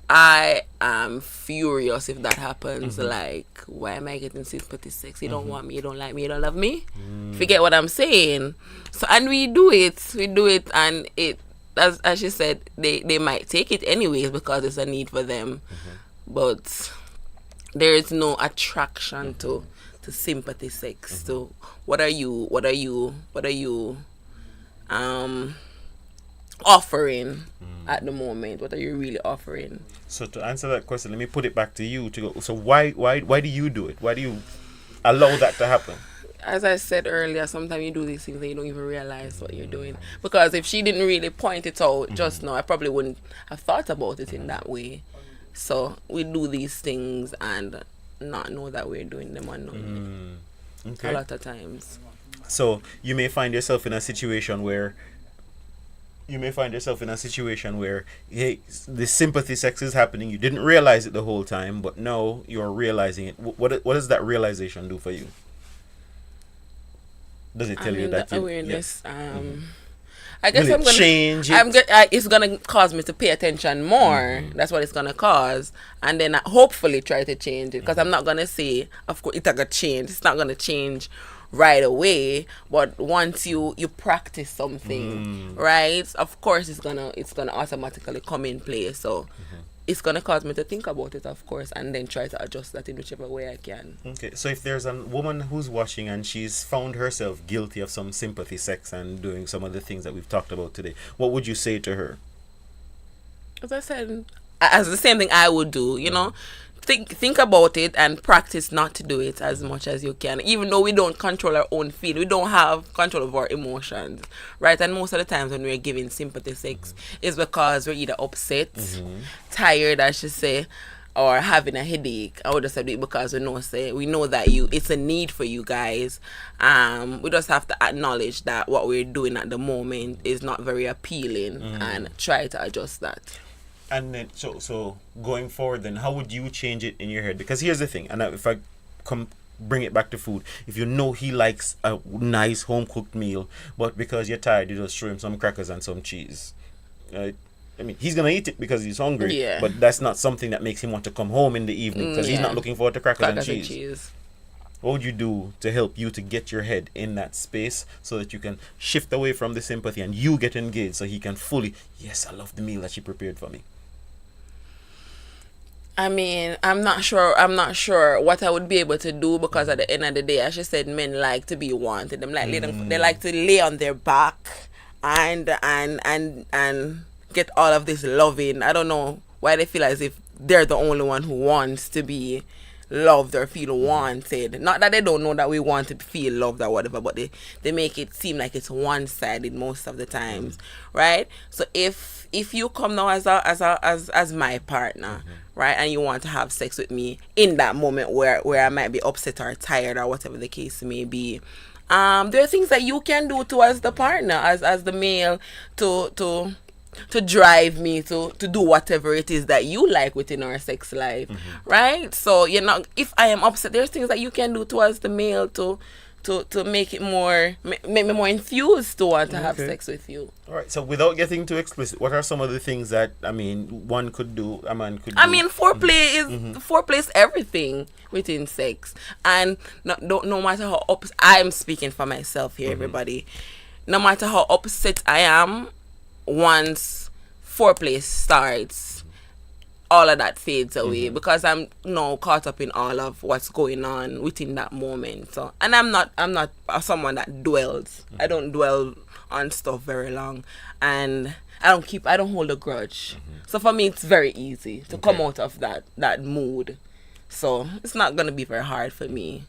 I am furious if that happens. Like, why am I getting sympathy sex? You don't want me, you don't like me, you don't love me. Forget what I'm saying. So, and we do it, and it, as she said, they might take it anyways because it's a need for them. But there is no attraction to sympathy sex. So what are you offering at the moment? What are you really offering? So to answer that question, let me put it back to you to go. So why do you do it? Why do you allow that to happen? As I said earlier, sometimes you do these things and you don't even realize what you're doing. Because if she didn't really point it out just now, I probably wouldn't have thought about it in that way. So we do these things and not know that we're doing them unknowingly. Okay. A lot of times. So you may find yourself in a situation where hey, the sympathy sex is happening. You didn't realize it the whole time, but now you're realizing it. What does that realization do for you? Does it tell you that the awareness? I guess I'm gonna change it. It's gonna cause me to pay attention more. That's what it's gonna cause, and then I hopefully try to change it. Because I'm not gonna say, of course, it's gonna change. It's not gonna change right away. But once you practice something, right? Of course, it's gonna automatically come in place. So. It's going to cause me to think about it, of course, and then try to adjust that in whichever way I can. Okay, so if there's a woman who's watching and she's found herself guilty of some sympathy sex and doing some of the things that we've talked about today, what would you say to her? As I said, as the same thing I would do, think about it and practice not to do it as much as you can. Even though we don't control our own feelings, we don't have control of our emotions, right? And most of the times when we're giving sympathy sex is because we're either upset, tired, I should say, or having a headache. I would just do it because we know that it's a need for you guys. We just have to acknowledge that what we're doing at the moment is not very appealing and try to adjust that. And then, so going forward, then how would you change it in your head? Because here's the thing, and if I bring it back to food, if you know he likes a nice home cooked meal, but because you're tired, you just throw him some crackers and some cheese, right? I mean, he's gonna eat it because he's hungry, but that's not something that makes him want to come home in the evening because he's not looking forward to crackers and cheese. What would you do to help you to get your head in that space so that you can shift away from the sympathy and you get engaged so he can fully, yes, I love the meal that she prepared for me? I mean, I'm not sure what I would be able to do, because at the end of the day, as you said, men like to be wanted. They like to lay on their back and get all of this loving. I don't know why they feel as if they're the only one who wants to be loved or feel wanted. Not that they don't know that we want to feel loved or whatever, but they make it seem like it's one-sided most of the times, right? So if you come now as my partner, right, and you want to have sex with me in that moment where I might be upset or tired or whatever the case may be, there are things that you can do to as the partner, as the male, to drive me to do whatever it is that you like within our sex life, right? So if I am upset, there's things that you can do towards the male to make it make me more enthused to want to have sex with you. All right. So without getting too explicit, what are some of the things that a man could do? Foreplay is everything within sex, and no matter how I'm speaking for myself here, everybody. No matter how upset I am, once foreplay starts, all of that fades away because I'm caught up in all of what's going on within that moment. So, and I'm not someone that dwells. I don't dwell on stuff very long, and I don't hold a grudge. So for me, it's very easy to come out of that mood. So it's not gonna be very hard for me.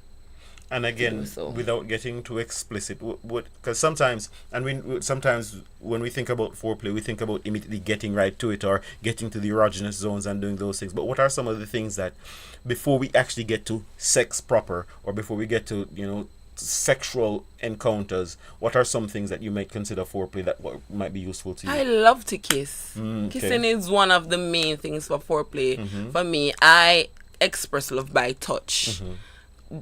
And again, without getting too explicit, because sometimes when we think about foreplay, we think about immediately getting right to it or getting to the erogenous zones and doing those things. But what are some of the things that, before we actually get to sex proper, or before we get to sexual encounters, what are some things that you might consider foreplay that might be useful to you? I love to kiss. Kissing is one of the main things for foreplay. For me, I express love by touch.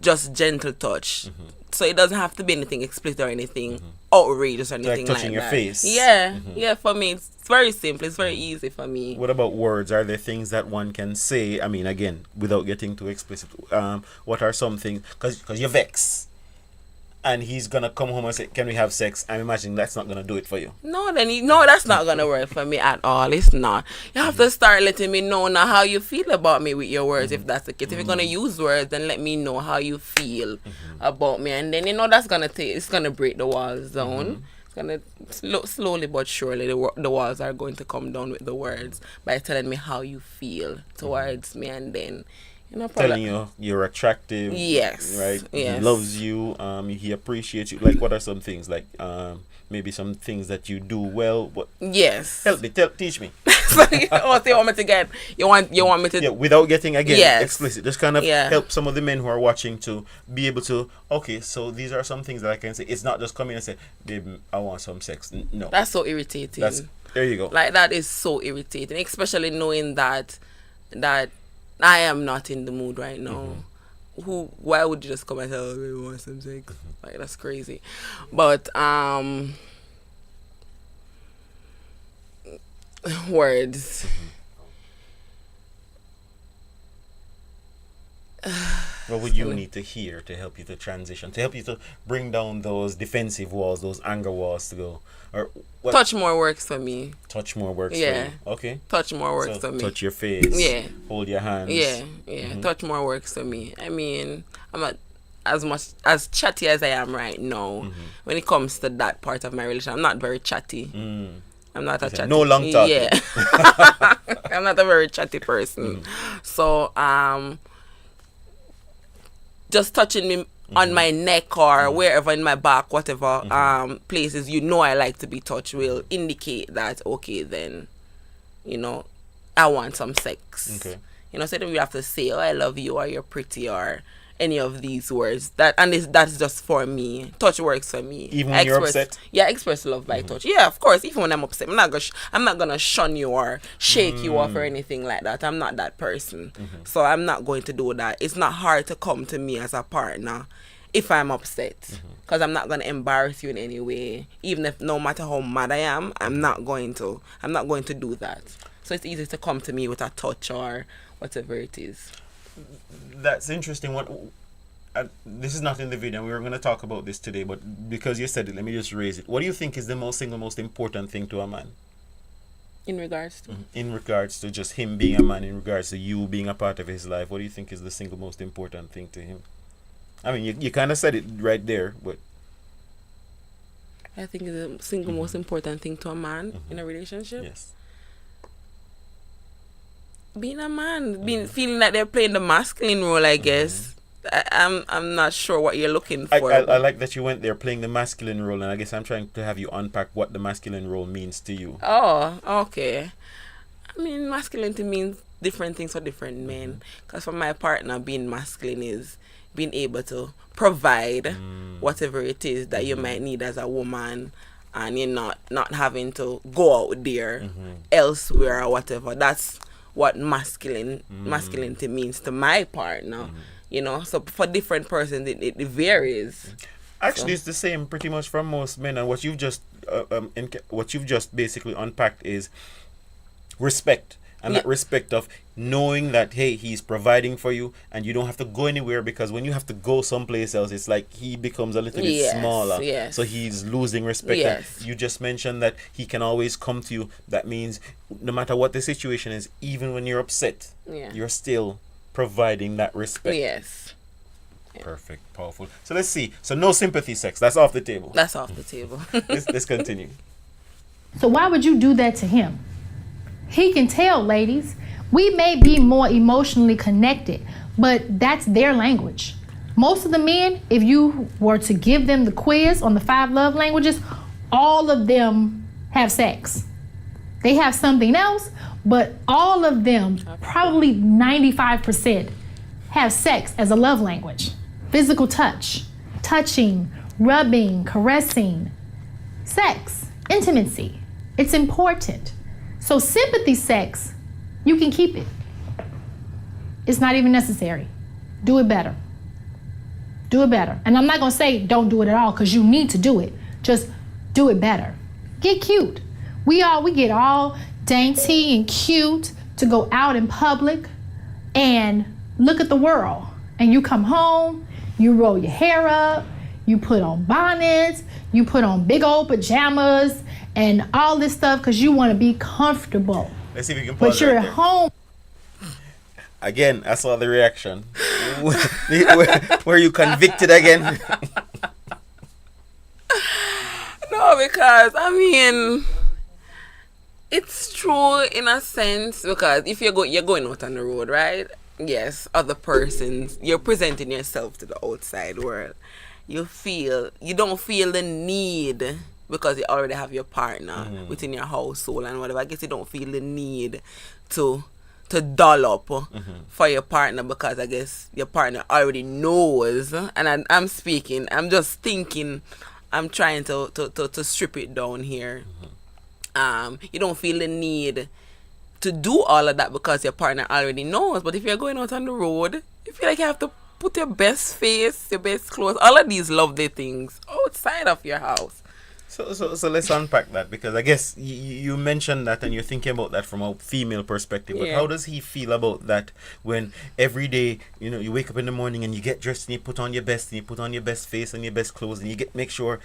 Just gentle touch. So it doesn't have to be anything explicit or anything outrageous or anything like touching your that. face. Yeah, for me it's very simple. It's very easy for me. What about words? Are there things that one can say, again, without getting too explicit? What are some things, because you're vexed and he's gonna come home and say, can we have sex? I'm imagining that's not gonna do it for you. No, that's not gonna work for me at all. It's not. You have to start letting me know now how you feel about me with your words. If that's the case, if you're gonna use words, then let me know how you feel about me, and then that's gonna it's gonna break the walls down. It's gonna slowly but surely the walls are going to come down with the words by telling me how you feel towards me, and then telling you you're attractive. Yes. Right? Yes. He loves you. He appreciates you. Like, what are some things? Like, maybe some things that you do well. What? Yes. Help me. Teach me. So you want me to get? You want me to? Yeah, without getting explicit. Just kind of help some of the men who are watching to be able to. Okay, so these are some things that I can say. It's not just come in and say, "Babe, I want some sex." No. That's so irritating. There you go. Like, that is so irritating, especially knowing that I am not in the mood right now. Why would you just come and tell me you want some sex? Like, that's crazy. But words. What would you need to hear to help you to transition, to help you to bring down those defensive walls, those anger walls to go? Or what? Touch more works for me. Touch more works for you. Okay. Touch more works for me. Touch your face. Yeah. Hold your hands. Yeah. Touch more works for me. I'm not as much as chatty as I am right now. When it comes to that part of my relationship, I'm not very chatty. I'm not a chatty. No long talking. Yeah. I'm not a very chatty person. So just touching me on my neck or wherever in my back, whatever places I like to be touched will indicate that, okay, then, I want some sex. Okay. So then we have to say, oh, I love you, or you're pretty, or any of these words. That's just for me. Touch works for me. Even when you're upset? Yeah, express love by touch. Yeah, of course. Even when I'm upset, I'm not gonna shun you or shake you off or anything like that. I'm not that person. So I'm not going to do that. It's not hard to come to me as a partner if I'm upset, because I'm not gonna embarrass you in any way. Even if no matter how mad I am, I'm not going to do that. So it's easy to come to me with a touch or whatever it is. That's interesting. This is not in the video. We were going to talk about this today, but because you said it, let me just raise it. What do you think is the single most important thing to a man? In regards to? In regards to just him being a man, in regards to you being a part of his life, what do you think is the single most important thing to him? I mean, you kind of said it right there, but... I think the single most important thing to a man in a relationship? Yes. Being a man, feeling like they're playing the masculine role, I guess. I'm not sure what you're looking for. I like that you went there playing the masculine role, and I guess I'm trying to have you unpack what the masculine role means to you. Oh, okay. I mean, masculinity means different things for different men. Because for my partner, being masculine is being able to provide whatever it is that you might need as a woman, and you're not having to go out there elsewhere or whatever. That's what masculinity means to my partner. So for different persons it varies. Actually, it's the same pretty much for most men, and what you've just basically unpacked is respect. And that respect of knowing that, hey, he's providing for you and you don't have to go anywhere, because when you have to go someplace else, it's like he becomes a little bit smaller. Yes. So he's losing respect. Yes. And you just mentioned that he can always come to you. That means no matter what the situation is, even when you're upset, you're still providing that respect. Yes. Perfect. Powerful. So let's see. So no sympathy sex. That's off the table. That's off the table. Let's continue. So why would you do that to him? He can tell, ladies. We may be more emotionally connected, but that's their language. Most of the men, if you were to give them the quiz on the 5 love languages, all of them have sex. They have something else, but all of them, probably 95%, have sex as a love language. Physical touch, touching, rubbing, caressing, sex, intimacy. It's important. So sympathy sex, you can keep it. It's not even necessary. Do it better. Do it better. And I'm not gonna say don't do it at all, because you need to do it. Just do it better. Get cute. We get all dainty and cute to go out in public and look at the world. And you come home, you roll your hair up, you put on bonnets, you put on big old pajamas and all this stuff because you want to be comfortable. Let's see if you can pause. But you're right at home. Again, I saw the reaction. Were you convicted again? No, because it's true in a sense, because if you're going out on the road, right? Yes, other persons, you're presenting yourself to the outside world. You don't feel the need, because you already have your partner within your household and whatever. I guess you don't feel the need to doll up for your partner, because I guess your partner already knows. And I'm just thinking, I'm trying to strip it down here. You don't feel the need to do all of that because your partner already knows. But if you're going out on the road, you feel like you have to put your best face, your best clothes, all of these lovely things outside of your house. So let's unpack that, because I guess you mentioned that and you're thinking about that from a female perspective. But how does he feel about that when every day, you wake up in the morning and you get dressed and you put on your best and you put on your best face and your best clothes and you make sure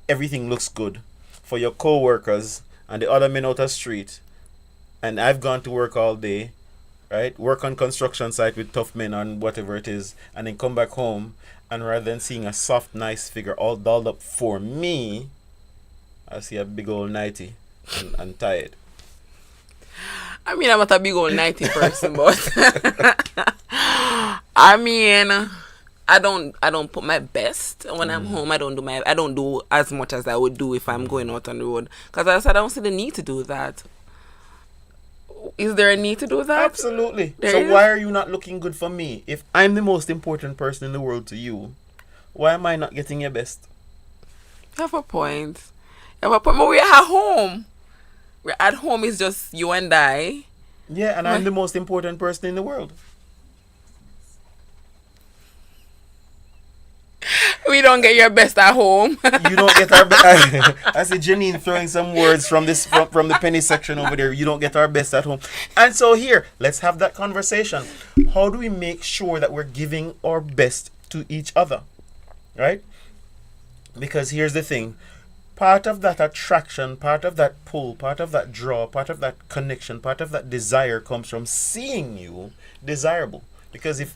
everything looks good for your co-workers and the other men out the street, and I've gone to work all day, right? Work on construction site with tough men and whatever it is, and then come back home, and rather than seeing a soft, nice figure all dolled up for me, I see a big old nightie and tired? I mean, I'm not a big old 90 person, but I mean, I don't put my best when I'm home. I don't do as much as I would do if I'm going out on the road. Because I said I don't see the need to do that. Is there a need to do that? Absolutely. There So is? why are you not looking good for me? If I'm the most important person in the world to you, why am I not getting your best? You have a point. You have a point. But we're at home. We're at home. It's just you and I. Yeah, and I'm the most important person in the world. We don't get your best at home. You don't get our best. I see Janine throwing some words from from the penny section over there. You don't get our best at home. And so here, let's have that conversation. How do we make sure that we're giving our best to each other? Right? Because here's the thing. Part of that attraction, part of that pull, part of that draw, part of that connection, part of that desire comes from seeing you desirable. Because if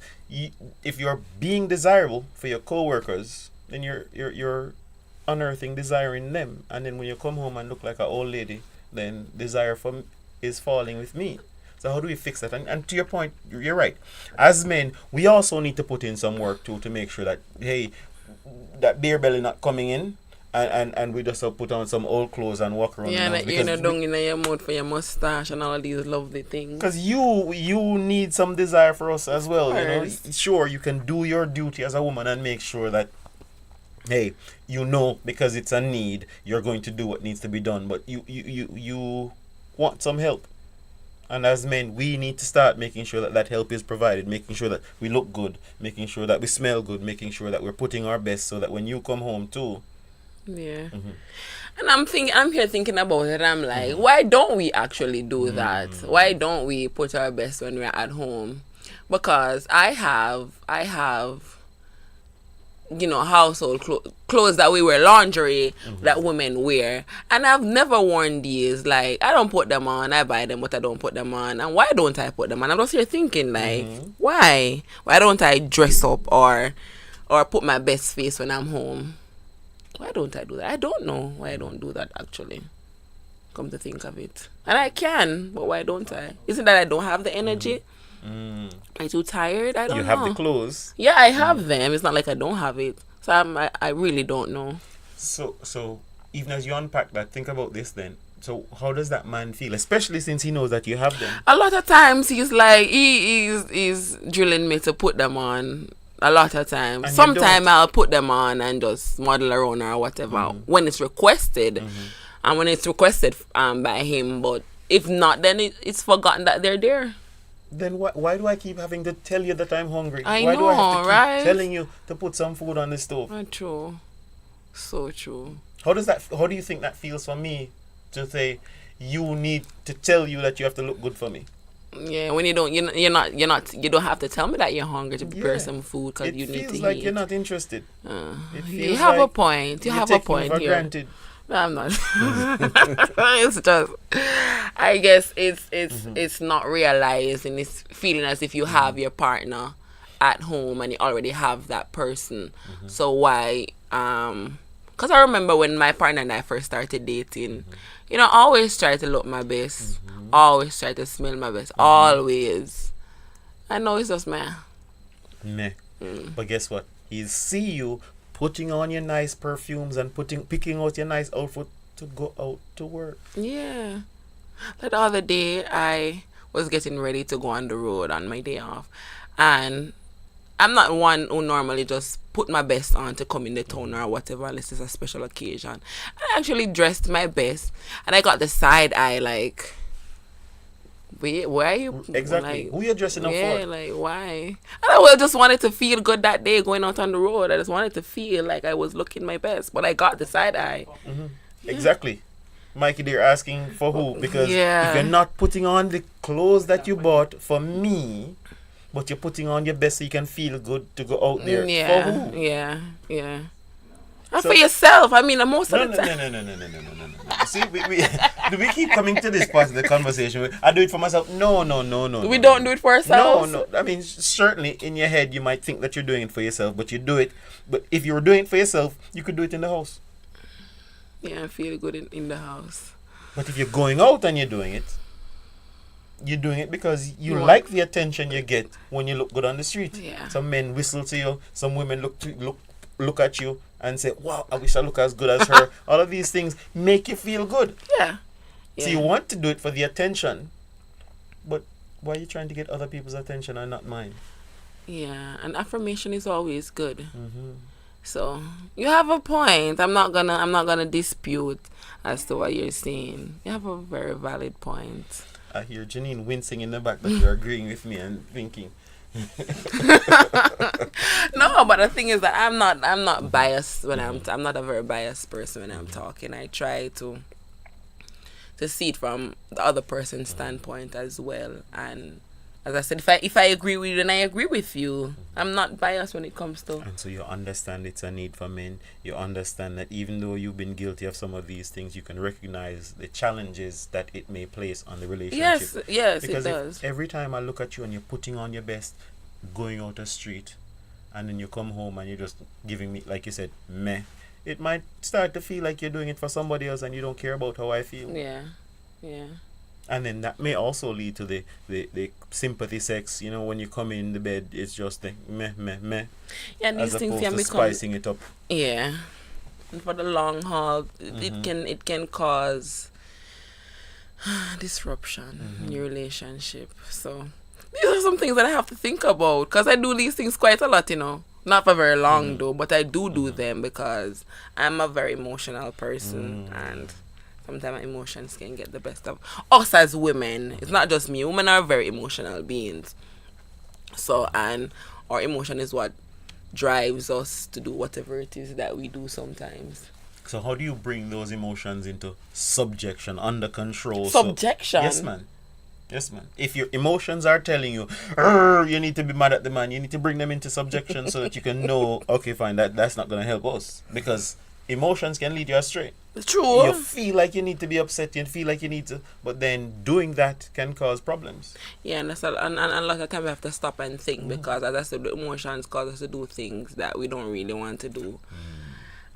you're being desirable for your coworkers, then you're unearthing desire in them, and then when you come home and look like an old lady, then desire is falling with me. So how do we fix that? And to your point, you're right. As men, we also need to put in some work too to make sure that that beer belly not coming in. And we just put on some old clothes and walk around. Yeah, like you're not dung in your mouth for your mustache and all of these lovely things. Because you need some desire for us as well. You know, Yes. sure, you can do your duty as a woman and make sure that, hey, because it's a need, you're going to do what needs to be done. But you want some help. And as men, we need to start making sure that help is provided, making sure that we look good, making sure that we smell good, making sure that we're putting our best so that when you come home too. Yeah. And I'm here thinking about it. I'm like, why don't we actually do that? Why don't we put our best when we're at home? Because I have household clothes that we wear, lingerie that women wear, and I've never worn these. Like, I don't put them on. I buy them, but I don't put them on. And why don't I put them on? I'm just here thinking, like, why don't I dress up or put my best face when I'm home? Why don't I do that? I don't know why I don't do that, actually. Come to think of it. And I can, but why don't I? Isn't that I don't have the energy? Am I too tired? I don't know. You have the clothes. Yeah, I have them. It's not like I don't have it. So I really don't know. So even as you unpack that, think about this then. So how does that man feel? Especially since he knows that you have them. A lot of times he's like, he's drilling me to put them on. A lot of times. And Sometimes I'll put them on and just model around or whatever when it's requested. And when it's requested by him. But if not, then it's forgotten that they're there. Then why do I keep having to tell you that I'm hungry? I why do I have to keep right? telling you to put some food on the stove? True. So true. How do you think that feels for me to say you need to tell you that you have to look good for me? Yeah, when you don't have to tell me that you're hungry to prepare some food because you need to eat. It feels like you're not interested. You have a point. You have a point for here. granted. No, I'm not. It's just, I guess it's not realizing. It's feeling as if you have your partner at home and you already have that person. So why? Because I remember when my partner and I first started dating, I always try to look my best. Always try to smell my best. Always. I know it's just meh. But guess what? He'll see you putting on your nice perfumes and picking out your nice outfit to go out to work. Yeah. The other day, I was getting ready to go on the road on my day off. And I'm not one who normally just put my best on to come in the town or whatever unless it's a special occasion. I actually dressed my best. And I got the side eye like... Wait, why are you... Exactly. Like, who you dressing up for? Yeah, like, why? And I just wanted to feel good that day going out on the road. I just wanted to feel like I was looking my best. But I got the side eye. Exactly. Mikey, they're asking for who? Because Yeah. if you're not putting on the clothes that you bought for me, but you're putting on your best so you can feel good to go out there, for who? Yeah. And So- for yourself. I mean, most No. of the time. No. See, do we keep coming to this part of the conversation? I do it for myself. No. We don't do it for ourselves. No. I mean, certainly in your head you might think that you're doing it for yourself, but you do it. But if you were doing it for yourself, you could do it in the house. Yeah, I feel good in the house. But if you're going out and you're doing it because you like the attention you get when you look good on the street. Yeah. Some men whistle to you, some women look at you and say, wow, I wish I look as good as her. All of these things make you feel good. Yeah. So you want to do it for the attention, but why are you trying to get other people's attention and not mine? Yeah, and affirmation is always good. So you have a point. I'm not gonna dispute as to what you're saying. You have a very valid point. I hear Janine wincing in the back that you're agreeing with me and thinking. No, but the thing is that I'm not biased when I'm not a very biased person when I'm talking. I try to see it from the other person's standpoint as well. And as I said, if I agree with you, then I agree with you. I'm not biased when it comes to. And so you understand it's a need for men. You understand that even though you've been guilty of some of these things, you can recognize the challenges that it may place on the relationship. Yes, because it does. every time I look at you and you're putting on your best, going out the street, and then you come home and you're just giving me, like you said, meh, it might start to feel like you're doing it for somebody else and you don't care about how I feel. Yeah. And then that may also lead to the sympathy sex. You know, when you come in the bed, it's just the meh. Yeah, and these as things opposed can to become spicing it up. Yeah, and for the long haul, it can cause disruption in your relationship. So these are some things that I have to think about because I do these things quite a lot. Not for very long though, but I do them because I'm a very emotional person and. Sometimes emotions can get the best of us as women. It's not just me. Women are very emotional beings. So, and our emotion is what drives us to do whatever it is that we do sometimes. So how do you bring those emotions into subjection, under control? Subjection? Yes, man. If your emotions are telling you, you need to be mad at the man, you need to bring them into subjection so that you can know, okay, fine, that's not going to help us. Because emotions can lead you astray. True. You feel like you need to be upset, you feel like you need to, but then doing that can cause problems. Yeah, and a lot of time we have to stop and think because, as I said, the emotions cause us to do things that we don't really want to do.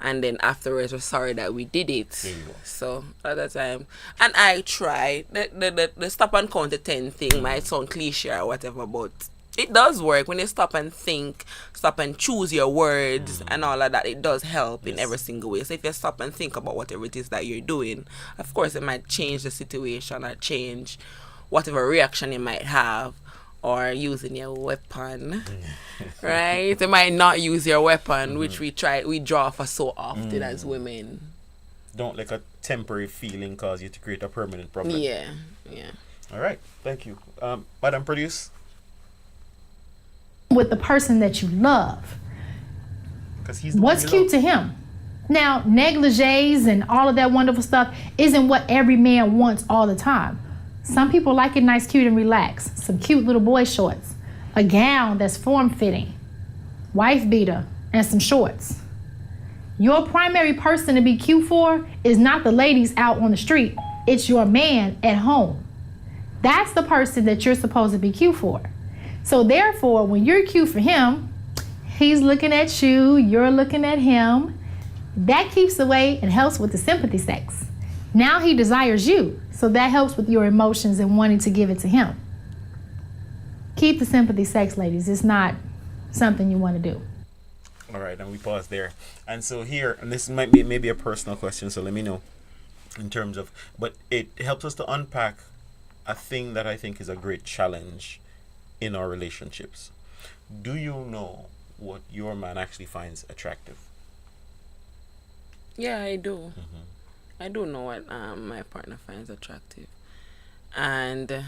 And then afterwards we're sorry that we did it. So at the time, and I try the stop and count to 10 thing might sound cliche or whatever, but it does work when you stop and think, stop and choose your words and all of that. It does help in every single way. So if you stop and think about whatever it is that you're doing, of course it might change the situation or change whatever reaction you might have, or using your weapon, right? You might not use your weapon, which we draw for so often as women. Don't let a temporary feeling cause you to create a permanent problem. Yeah. All right, thank you. Madam Produce? With the person that you love. What's cute to him? Now, negligees and all of that wonderful stuff isn't what every man wants all the time. Some people like it nice, cute, and relaxed. Some cute little boy shorts. A gown that's form-fitting. Wife beater. And some shorts. Your primary person to be cute for is not the ladies out on the street. It's your man at home. That's the person that you're supposed to be cute for. So therefore, when you're cute for him, he's looking at you, you're looking at him. That keeps away and helps with the sympathy sex. Now he desires you, so that helps with your emotions and wanting to give it to him. Keep the sympathy sex, ladies. It's not something you want to do. All right, and we pause there. And so here, and this might be maybe a personal question, so let me know in terms of, but it helps us to unpack a thing that I think is a great challenge in our relationships. Do you know what your man actually finds attractive? Yeah, I do. I do know what my partner finds attractive. And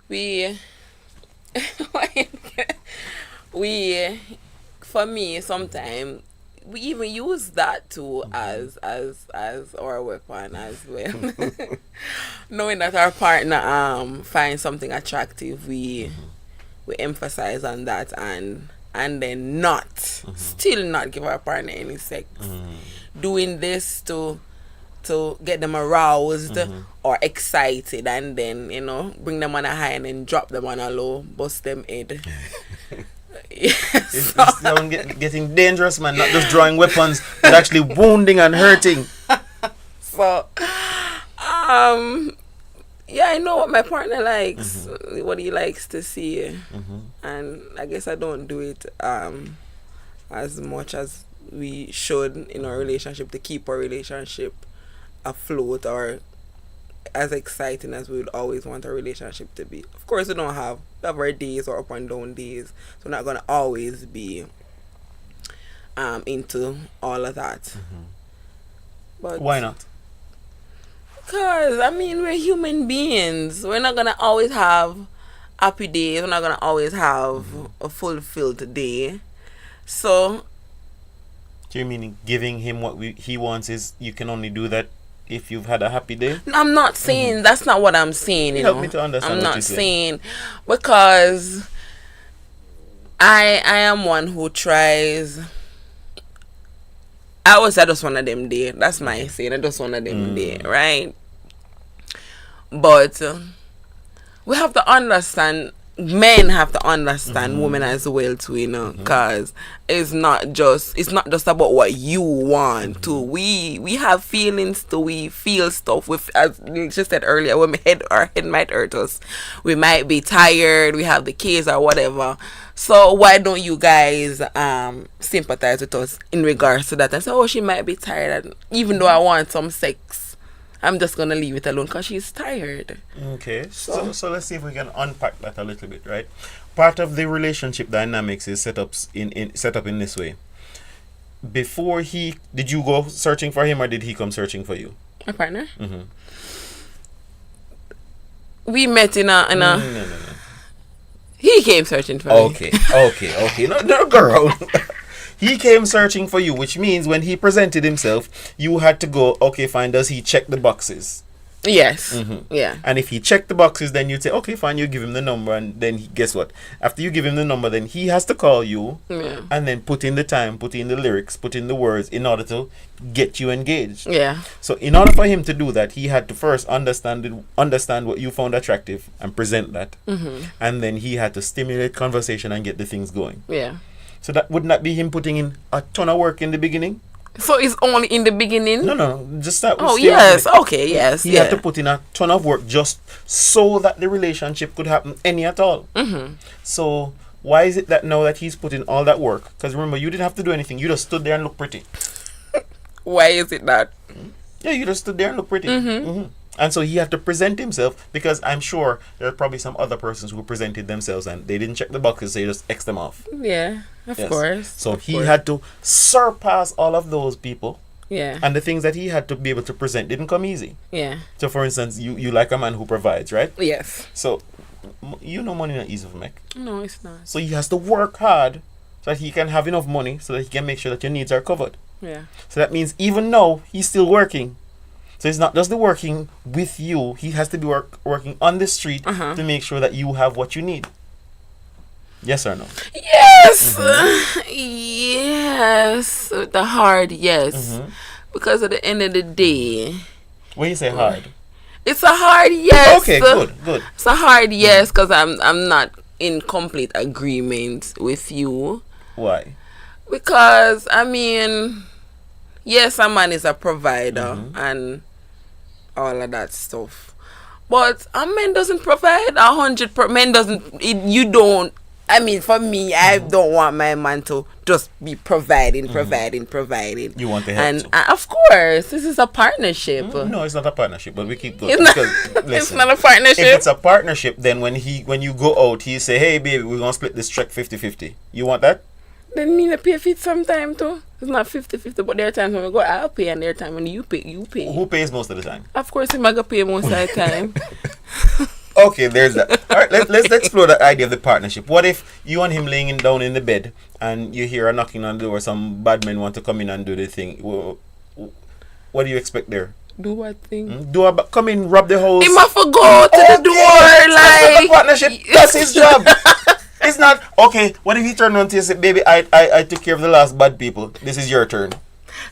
we for me sometimes we even use that too as our weapon as well. Knowing that our partner finds something attractive, we emphasize on that and then still not give our partner any sex. Doing this to get them aroused or excited, and then bring them on a high and then drop them on a low, bust them head. It's getting dangerous, man. Not just drawing weapons, but actually wounding and hurting. So, yeah, I know what my partner likes, what he likes to see, and I guess I don't do it as much as we should in our relationship to keep our relationship afloat or as exciting as we would always want our relationship to be. Of course, we have our days or up and down days, so we're not gonna always be into all of that. But why not? Because, I mean, we're human beings. We're not going to always have happy days. We're not going to always have a fulfilled day. So... Do you mean giving him what he wants is you can only do that if you've had a happy day? I'm not saying... That's not what I'm saying, you know. Help me to understand I'm what not you're saying. Because I am one who tries... I just one of them day. That's my saying. I just one of them day, right? But we have to understand, men have to understand women as well too, you know, because it's not just about what you want to. We have feelings too. We feel stuff. With, as you just said earlier, when our head might hurt us, we might be tired. We have the kids or whatever. So why don't you guys sympathize with us in regards to that and say, oh, she might be tired, and even though I want some sex, I'm just gonna leave it alone because she's tired. Okay, so let's see if we can unpack that a little bit, right? Part of the relationship dynamics is set up in this way. Before did you go searching for him or did he come searching for you? My partner. We met in a. No. He came searching for me. Okay. No, girl. He came searching for you, which means when he presented himself, you had to go, okay, fine, does he check the boxes? Yes. Yeah. And if he checked the boxes, then you'd say, okay, fine, you give him the number, and then guess what? After you give him the number, then he has to call you, and then put in the time, put in the lyrics, put in the words in order to get you engaged. Yeah. So in order for him to do that, he had to first understand what you found attractive and present that, and then he had to stimulate conversation and get the things going. Yeah. So that wouldn't that be him putting in a ton of work in the beginning? So it's only in the beginning? No. Just start. Oh, yes. Okay, yes. He had to put in a ton of work just so that the relationship could happen any at all. So why is it that now that he's put in all that work? Because remember, you didn't have to do anything. You just stood there and looked pretty. Why is it that? Yeah, you just stood there and looked pretty. And so he had to present himself, because I'm sure there are probably some other persons who presented themselves and they didn't check the boxes, so they just X them off. Yeah, of course. So he had to surpass all of those people. Yeah. And the things that he had to be able to present didn't come easy. Yeah. So for instance, you like a man who provides, right? Yes. So you know money not easy to make. No, it's not. So he has to work hard so that he can have enough money so that he can make sure that your needs are covered. Yeah. So that means even now he's still working. So it's not just the working with you. He has to be working on the street to make sure that you have what you need. Yes or no? Yes. Yes. The hard yes. Because at the end of the day... When you say hard? It's a hard yes. Okay, good. It's a hard yes because I'm not in complete agreement with you. Why? Because, I mean... Yes, a man is a provider and all of that stuff, but a man doesn't provide 100%. Men doesn't. You don't. I mean, for me, I don't want my man to just be providing. You want the help and too. Of course, this is a partnership. No, it's not a partnership, but we keep going. It's not, Listen, it's not a partnership. If it's a partnership, then when you go out, he say, hey baby, we're gonna split this check 50-50. You want that? Then me pay for it sometime too. It's not 50-50, but there are times when we go, I'll pay, and there are times when you pay. Who pays most of the time? Of course, I'm gonna pay most of the time. Okay, there's that. All right, let's explore that idea of the partnership. What if you and him laying down in the bed and you hear a knocking on the door, some bad men want to come in and do the thing? What do you expect there? Do what thing? Come in, rob the house. He must go to the door, like... The partnership, that's his job. It's not, okay, what if he turned around to you and said, baby, I took care of the last bad people. This is your turn.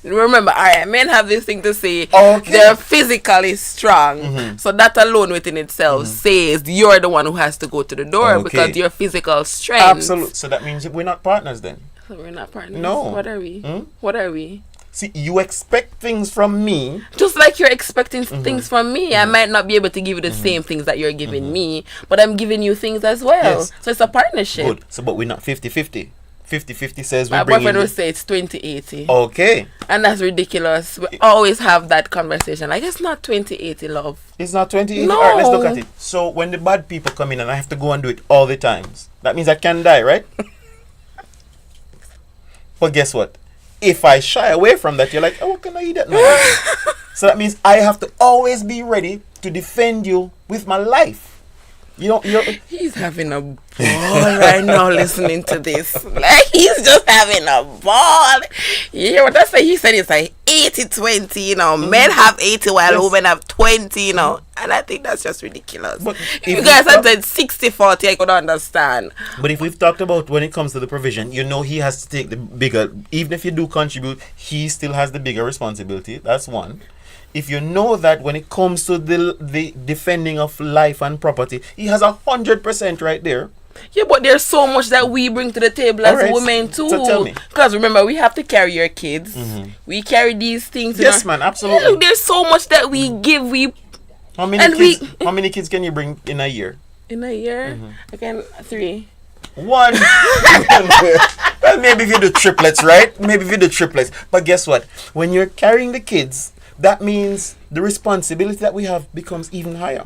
Remember, all right, men have this thing to say. Okay. They're physically strong. So that alone within itself says you're the one who has to go to the door Okay. because your physical strength. Absolutely. So that means we're not partners then. So we're not partners. No. What are we? What are we? See, you expect things from me. Just like you're expecting things from me, I might not be able to give you the same things that you're giving me, but I'm giving you things as well. Yes. So it's a partnership. Good. So, but we're not 50-50. 50-50 says My we bring boyfriend in. would say it's 20-80. Okay. And that's ridiculous. We always have that conversation. Like, it's not 20-80, love. It's not 20. No. All right, let's look at it. So when the bad people come in and I have to go and do it all the times, that means I can die, right? But guess what? If I shy away from that, you're like, oh, can I eat that now? So that means I have to always be ready to defend you with my life. You're He's having a ball right now listening to this. Like, he's just having a ball. You hear what I say? He said it's like 80-20, you know. Men have 80 while women have 20, you know. And I think that's just ridiculous. But if you guys had said 60-40, I could understand. But if we've talked about when it comes to the provision, you know he has to take the bigger, even if you do contribute, he still has the bigger responsibility. That's one. If you know that when it comes to the defending of life and property, he has 100% right there. Yeah, but there's so much that we bring to the table as Alright, women too. so tell me. Because remember, we have to carry your kids. We carry these things. Yes, man, absolutely. Yeah, look, there's so much that we give. How many kids can you bring in a year? In a year, I can 3. One. Well, maybe if you do triplets, right? Maybe if you do triplets. But guess what? When you're carrying the kids, that means the responsibility that we have becomes even higher.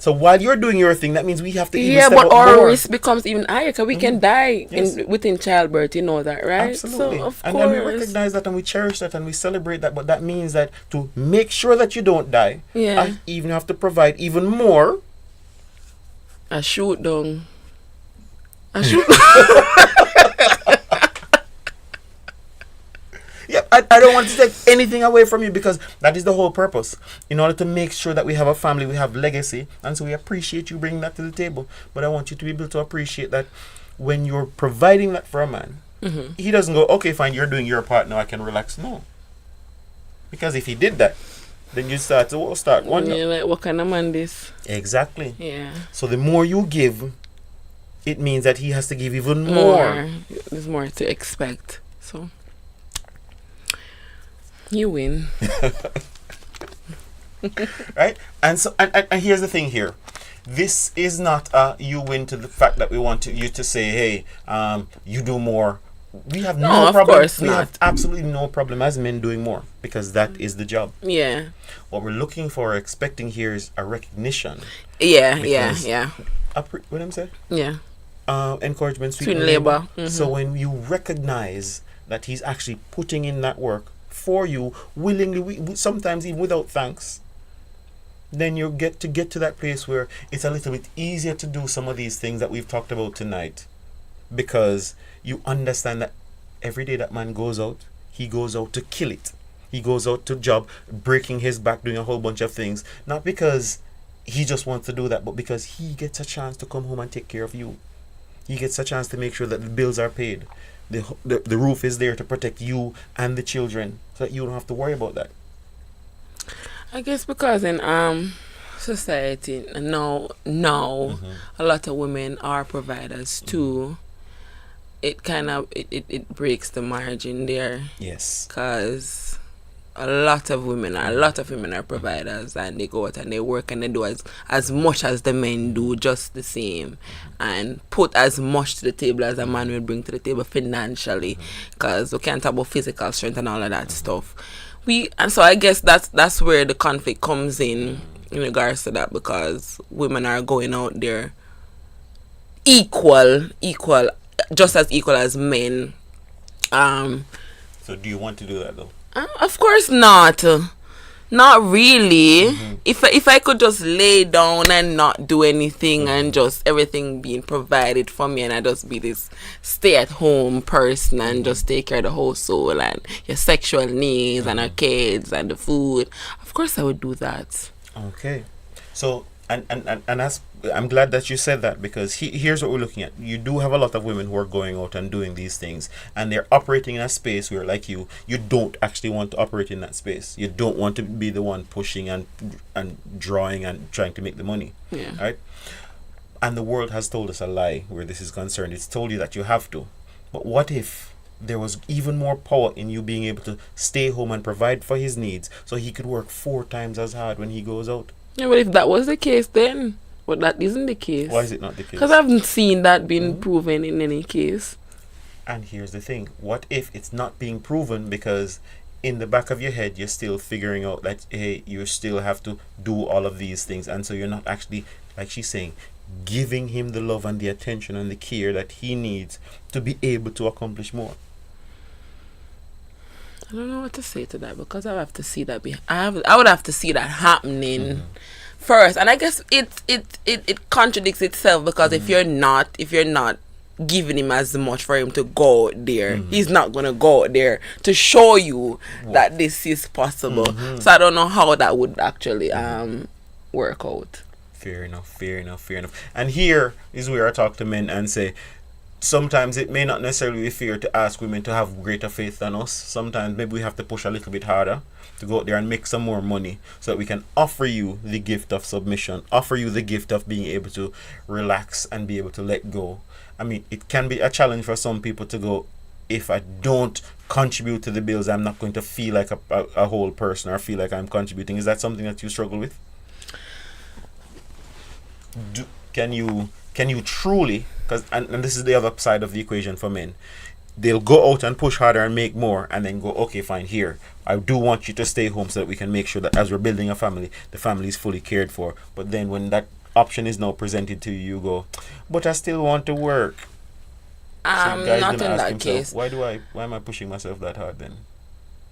So while you're doing your thing, that means we have to even step but up our more. risk becomes even higher because we can die within childbirth. You know that, right? Absolutely. So of and course, then we recognize that and we cherish that and we celebrate that. But that means that to make sure that you don't die, I even have to provide even more. I shoot down. I shoot. Yeah, I don't want to take anything away from you because that is the whole purpose. In order to make sure that we have a family, we have legacy, and so we appreciate you bringing that to the table. But I want you to be able to appreciate that when you're providing that for a man, he doesn't go, okay, fine, you're doing your part now, I can relax. No. Because if he did that, then you start wondering. Yeah, like, what kind of man this? Exactly. Yeah. So the more you give, it means that he has to give even more. There's more to expect. So you win. Right? And so and here's the thing here. This is not a you win to the fact that we want you to say, hey, you do more. We have no of problem. course we not. have absolutely no problem as men doing more because that is the job. Yeah. What we're looking for, expecting here is a recognition. Yeah, Because yeah. What I'm saying? Yeah. Encouragement, Sweet labor. So when you recognize that he's actually putting in that work for you willingly, sometimes even without thanks, then you get to that place where it's a little bit easier to do some of these things that we've talked about tonight, because you understand that every day that man goes out, he goes out to kill it. He goes out to job, breaking his back, doing a whole bunch of things, not because he just wants to do that, but because he gets a chance to come home and take care of you. He gets a chance to make sure that the bills are paid. The roof is there to protect you and the children, so that you don't have to worry about that. I guess because in society now a lot of women are providers too. It kind of it breaks the margin there. Yes. Because a lot of women are providers, and they go out and they work and they do as much as the men do, just the same, and put as much to the table as a man will bring to the table financially, because we can't talk about physical strength and all of that stuff. And so I guess that's where the conflict comes in regards to that, because women are going out there equal, just as equal as men. So do you want to do that though? Of course not. Not really. If I could just lay down and not do anything and just everything being provided for me, and I just be this stay-at-home person and just take care of the household and your sexual needs and our kids and the food, of course I would do that. Okay. So and as I'm glad that you said that, because here's what we're looking at. You do have a lot of women who are going out and doing these things, and they're operating in a space where, like you don't actually want to operate in that space. You don't want to be the one pushing and drawing and trying to make the money. Yeah. Right? And the world has told us a lie where this is concerned. It's told you that you have to. But what if there was even more power in you being able to stay home and provide for his needs, so he could work 4 times as hard when he goes out? Yeah, but if that was the case, then, but that isn't the case. Why is it not the case? Because I haven't seen that being proven in any case. And here's the thing. What if it's not being proven because in the back of your head you're still figuring out that, hey, you still have to do all of these things, and so you're not actually, like she's saying, giving him the love and the attention and the care that he needs to be able to accomplish more? I don't know what to say to that, because I have to see that. I would have to see that happening first, and I guess it contradicts itself, because if you're not giving him as much for him to go out there, he's not gonna go out there to show you that this is possible. So I don't know how that would actually work out. Fair enough. And here is where I talk to men and say, sometimes it may not necessarily be fair to ask women to have greater faith than us. Sometimes maybe we have to push a little bit harder to go out there and make some more money, so that we can offer you the gift of submission, offer you the gift of being able to relax and be able to let go. I mean, it can be a challenge for some people to go, if I don't contribute to the bills, I'm not going to feel like a whole person, or feel like I'm contributing. Is that something that you struggle with? Can you truly, because and this is the other side of the equation for men, they'll go out and push harder and make more, and then go, okay, fine, here, I do want you to stay home so that we can make sure that as we're building a family, the family is fully cared for. But then when that option is now presented to you, you go, but I still want to work. Not in that case. Why am I pushing myself that hard then?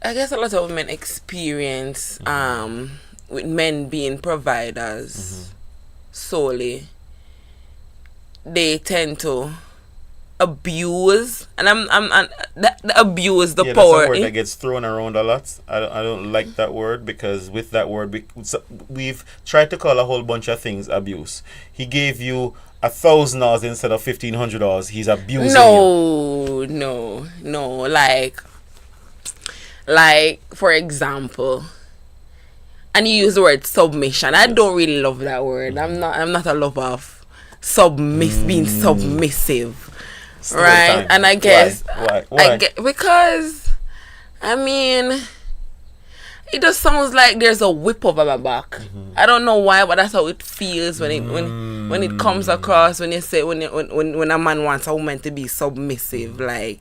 I guess a lot of women experience with men being providers solely, they tend to abuse, and abuse the power. That's a word that gets thrown around a lot. I don't like that word, because with that word we've tried to call a whole bunch of things abuse. He gave you $1,000 instead of $1,500. He's abusing you. No. Like for example, and you use the word submission. I don't really love that word. I'm not a lover of being submissive. Right? And I guess Why? Because I mean, it just sounds like there's a whip over my back. I don't know why, but that's how it feels when it comes across, when you say when a man wants a woman to be submissive. Like,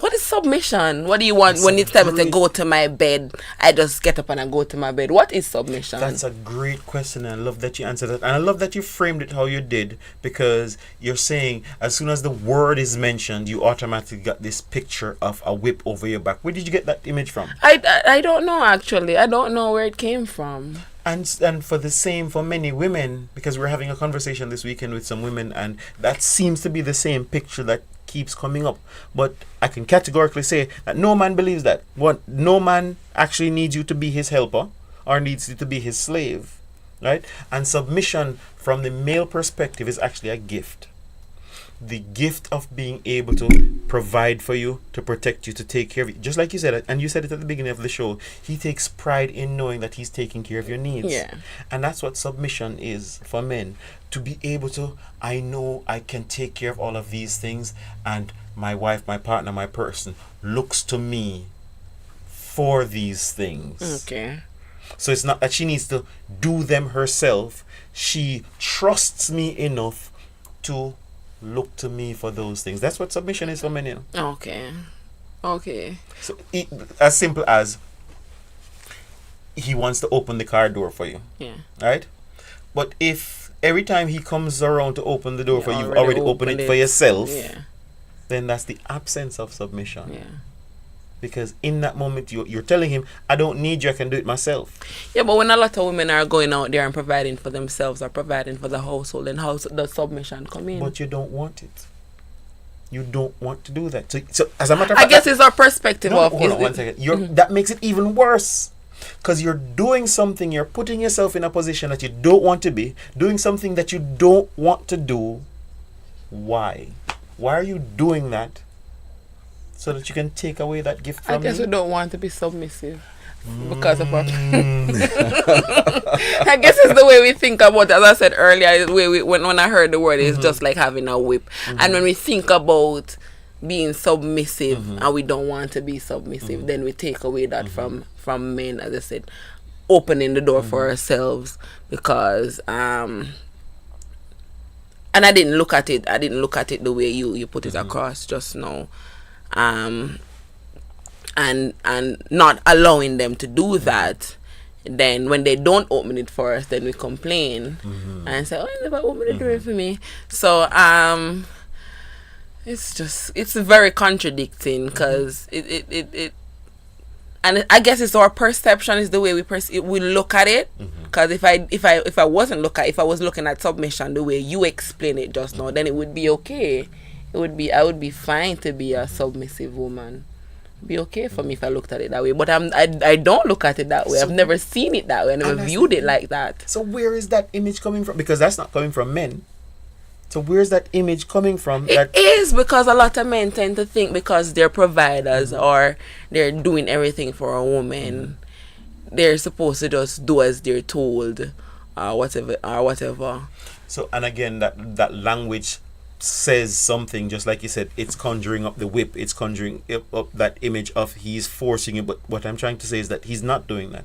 what is submission? What do you want when it's time to go to my bed? I just get up and I go to my bed. What is submission? That's a great question, and I love that you answered that. And I love that you framed it how you did, because you're saying as soon as the word is mentioned, you automatically got this picture of a whip over your back. Where did you get that image from? I don't know, actually. I don't know where it came from. And for the same for many women, because we're having a conversation this weekend with some women, and that seems to be the same picture that keeps coming up. But I can categorically say that no man believes that. No man actually needs you to be his helper or needs you to be his slave, right? And submission from the male perspective is actually a gift. The gift of being able to provide for you, to protect you, to take care of you. Just like you said, and you said it at the beginning of the show, he takes pride in knowing that he's taking care of your needs. Yeah. And that's what submission is for men. To be able to, I know I can take care of all of these things, and my wife, my partner, my person looks to me for these things. Okay. So it's not that she needs to do them herself. She trusts me enough to look to me for those things. That's what submission is for men, you know. Okay. So as simple as he wants to open the car door for you. Yeah. Right? But if every time he comes around to open the door for you, you've already opened it for yourself, then that's the absence of submission. Yeah. Because in that moment, you're telling him, I don't need you, I can do it myself. Yeah, but when a lot of women are going out there and providing for themselves or providing for the household, then how does submission come in? But you don't want it. You don't want to do that. So as a matter of fact, I guess it's our perspective of... Hold on 1 second. That makes it even worse. Because you're doing something, you're putting yourself in a position that you don't want to be, doing something that you don't want to do. Why? Why are you doing that? So that you can take away that gift from I guess me? we don't want to be submissive because of what. I guess it's the way we think about it. As I said earlier, the way when I heard the word, it's just like having a whip. And when we think about being submissive and we don't want to be submissive, then we take away that from men, as I said, opening the door for ourselves. Because and I didn't look at it the way you put it across just now. And not allowing them to do that. Then when they don't open it for us, then we complain and say, "Oh, you never opened the door for me." So it's very contradicting, because it and I guess it's our perception, is the way we look at it. Because if I was looking at submission the way you explain it just now, then it would be okay. I would be fine to be a submissive woman. Be okay for me if I looked at it that way. But I don't look at it that way. I've never seen it that way. I never viewed it like that. So where is that image coming from? Because that's not coming from men. So where's that image coming from? It is because a lot of men tend to think because they're providers or they're doing everything for a woman, they're supposed to just do as they're told, or whatever. So, and again, that language says something, just like you said, it's conjuring up the whip, it's conjuring up that image of he's forcing you. But what I'm trying to say is that he's not doing that.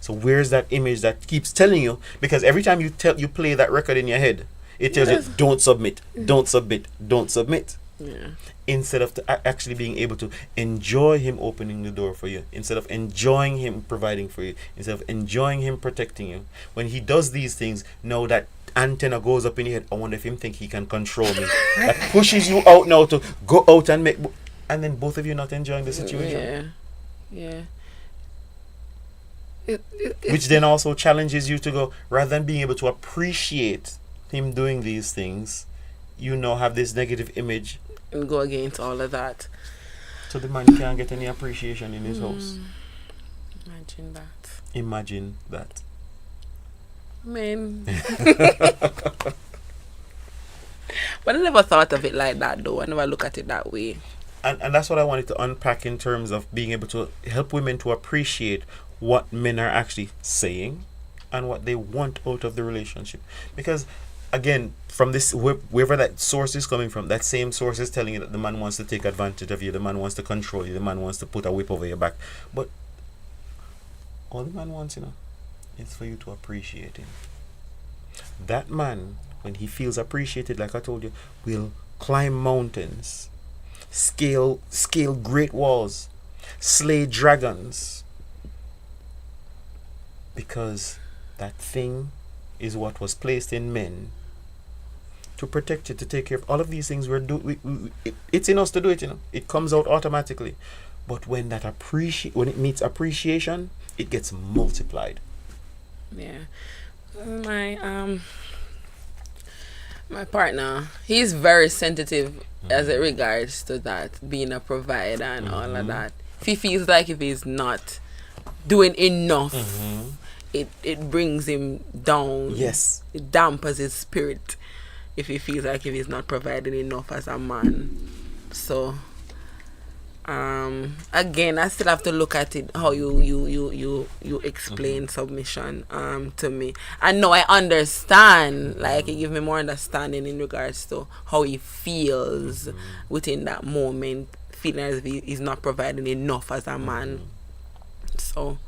So where's that image that keeps telling you? Because every time you play that record in your head, it tells you, don't submit, don't submit, don't submit. Yeah. Instead of actually being able to enjoy him opening the door for you, instead of enjoying him providing for you, instead of enjoying him protecting you. When he does these things, know that antenna goes up in your head. I wonder if him think he can control me. That pushes you out now to go out and make, and then both of you not enjoying the situation. Yeah. Which then also challenges you to go, rather than being able to appreciate him doing these things, you now have this negative image and go against all of that. So the man can't get any appreciation in his house. Imagine that. Man. But I never thought of it like that, though. I never look at it that way. And that's what I wanted to unpack in terms of being able to help women to appreciate what men are actually saying and what they want out of the relationship. Because again, from this, wherever that source is coming from, that same source is telling you that the man wants to take advantage of you, the man wants to control you, the man wants to put a whip over your back. But all the man wants, is for you to appreciate him. That man, when he feels appreciated, like I told you, will climb mountains, scale great walls, slay dragons, because that thing is what was placed in men to protect you, to take care of all of these things. It's in us to do it. It comes out automatically. But when when it meets appreciation, it gets multiplied. Yeah. My partner, he's very sensitive as it regards to that, being a provider and all of that. If he feels like if he's not doing enough, it brings him down. Yes. It dampers his spirit if he feels like if he's not providing enough as a man. So again, I still have to look at it how you explain submission to me. And now I understand, like it gives me more understanding in regards to how he feels within that moment, feeling as if he's not providing enough as a man. So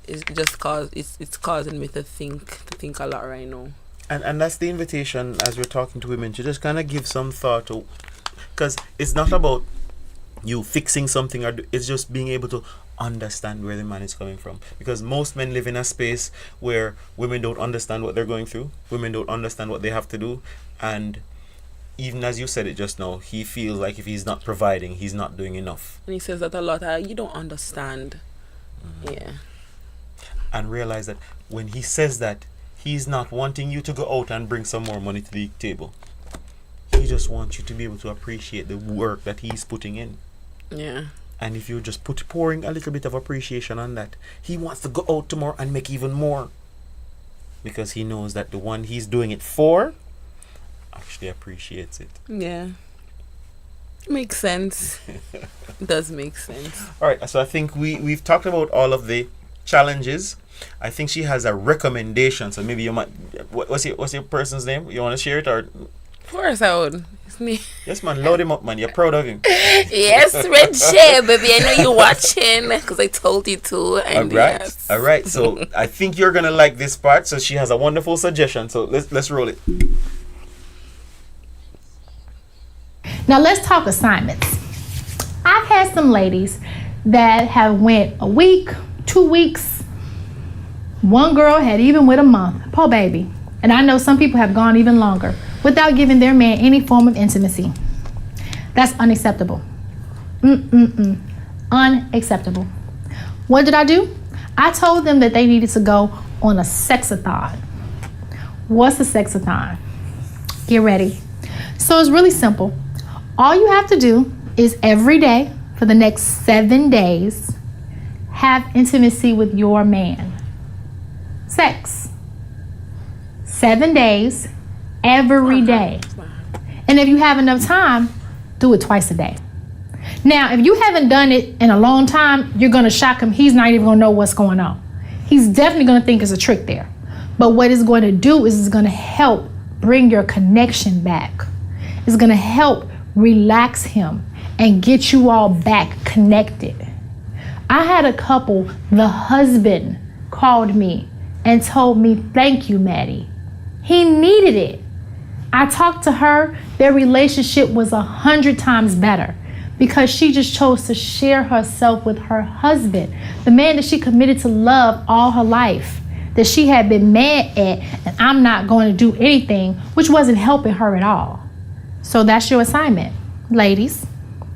it's just it's causing me to think a lot right now. And that's the invitation as we're talking to women, to just kind of give some thought to, because it's not about you fixing something, or it's just being able to understand where the man is coming from. Because most men live in a space where women don't understand what they're going through, women don't understand what they have to do, and even as you said it just now, he feels like if he's not providing, he's not doing enough. And he says that a lot. You don't understand. Yeah. And realize that when he says that, he's not wanting you to go out and bring some more money to the table. He just wants you to be able to appreciate the work that he's putting in. Yeah. And if you just pouring a little bit of appreciation on that, he wants to go out tomorrow and make even more. Because he knows that the one he's doing it for actually appreciates it. Yeah. Makes sense. Does make sense. All right, so I think we've talked about all of the challenges. I think she has a recommendation. So maybe you might. What's your person's name? You want to share it or? Of course I would. It's me. Yes, man. Load him up, man. You're proud of him. Yes, Reggae, baby. I know you're watching because I told you to. And All right. yes. All right. So I think you're gonna like this part. So she has a wonderful suggestion. So let's roll it. Now let's talk assignments. I've had some ladies that have went a week, 2 weeks. One girl had even went a month. Poor baby. And I know some people have gone even longer without giving their man any form of intimacy. That's unacceptable. Unacceptable. What did I do? I told them that they needed to go on a sexathon. What's a sexathon? Get ready. So it's really simple. All you have to do is every day for the next 7 days, have intimacy with your man. Sex. 7 days, every day. And if you have enough time, do it twice a day. Now, if you haven't done it in a long time, you're gonna shock him. He's not even gonna know what's going on. He's definitely gonna think it's a trick there. But what it's going to do is it's gonna help bring your connection back. It's gonna help relax him and get you all back connected. I had a couple, the husband called me and told me, thank you, Maddie. He needed it. I talked to her, their relationship was 100 times better because she just chose to share herself with her husband, the man that she committed to love all her life, that she had been mad at, and I'm not going to do anything, which wasn't helping her at all. So that's your assignment, ladies.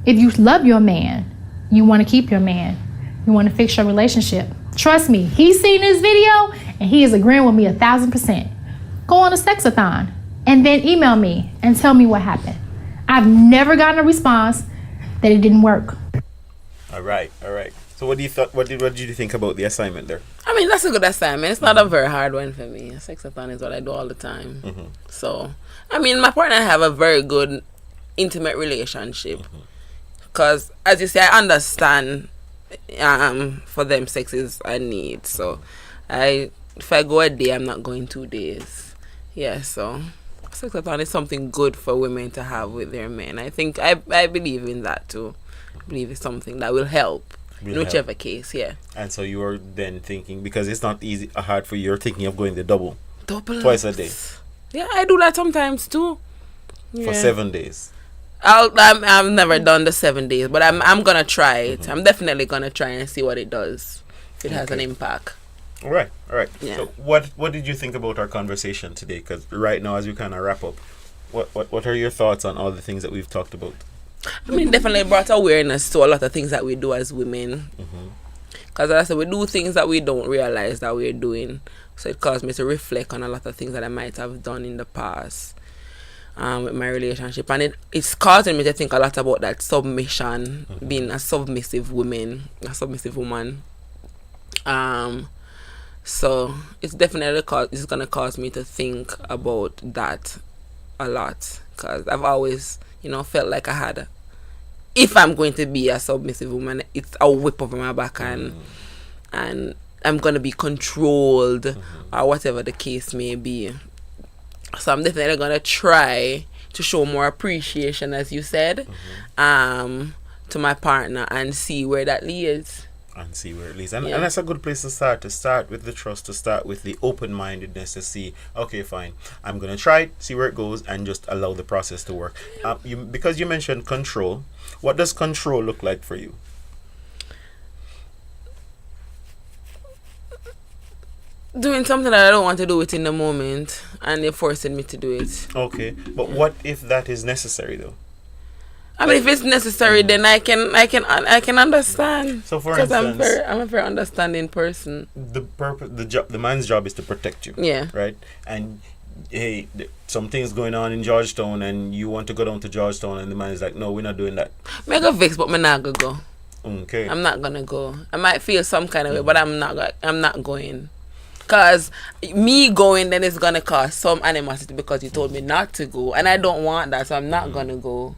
If you love your man, you want to keep your man, you want to fix your relationship. Trust me, he's seen this video and he is agreeing with me 1,000%. Go on a sexathon and then email me and tell me what happened. I've never gotten a response that it didn't work. All right. So what did you think about the assignment there? I mean, that's a good assignment. It's not a very hard one for me. Sexathon is what I do all the time. So, I mean, my partner and I have a very good, intimate relationship. Because, as you say, I understand for them sex is a need. So, if I go a day, I'm not going 2 days. Yeah, so sexathon is something good for women to have with their men. I think I believe in that too. I believe it's something that will help. In whichever case, yeah. And so you are then thinking, because it's not hard for you, you're thinking of going the double twice a day. Yeah, I do that sometimes too. For 7 days. I've never done the 7 days, but I'm gonna try it. I'm definitely gonna try and see what it does. If it has an impact. All right. Yeah. So what did you think about our conversation today? Because right now, as we kind of wrap up, what are your thoughts on all the things that we've talked about? I mean, definitely brought awareness to a lot of things that we do as women. Because as I said, we do things that we don't realize that we're doing. So it caused me to reflect on a lot of things that I might have done in the past with my relationship. And it's causing me to think a lot about that submission, being a submissive woman. So it's definitely it's going to cause me to think about that a lot. Because I've always, felt like I had, if I'm going to be a submissive woman, it's a whip over my back and I'm going to be controlled or whatever the case may be. So I'm definitely going to try to show more appreciation, as you said, to my partner and see where that leads. And that's a good place to start with the trust, to start with the open-mindedness, to see, okay, fine, I'm going to try it, see where it goes, and just allow the process to work. Because you mentioned control, what does control look like for you? Doing something that I don't want to do it in the moment, and you're forcing me to do it. Okay, but what if that is necessary, though? I mean, if it's necessary, then I can understand. So, for instance, I'm a very understanding person. The man's job is to protect you. Yeah. Right. And hey, something's going on in Georgetown, and you want to go down to Georgetown, and the man is like, "No, we're not doing that." Me go vex, but me not go. Okay. I'm not gonna go. I might feel some kind of way, but I'm not going. Cause me going, then it's gonna cause some animosity because you told me not to go, and I don't want that, so I'm not gonna go.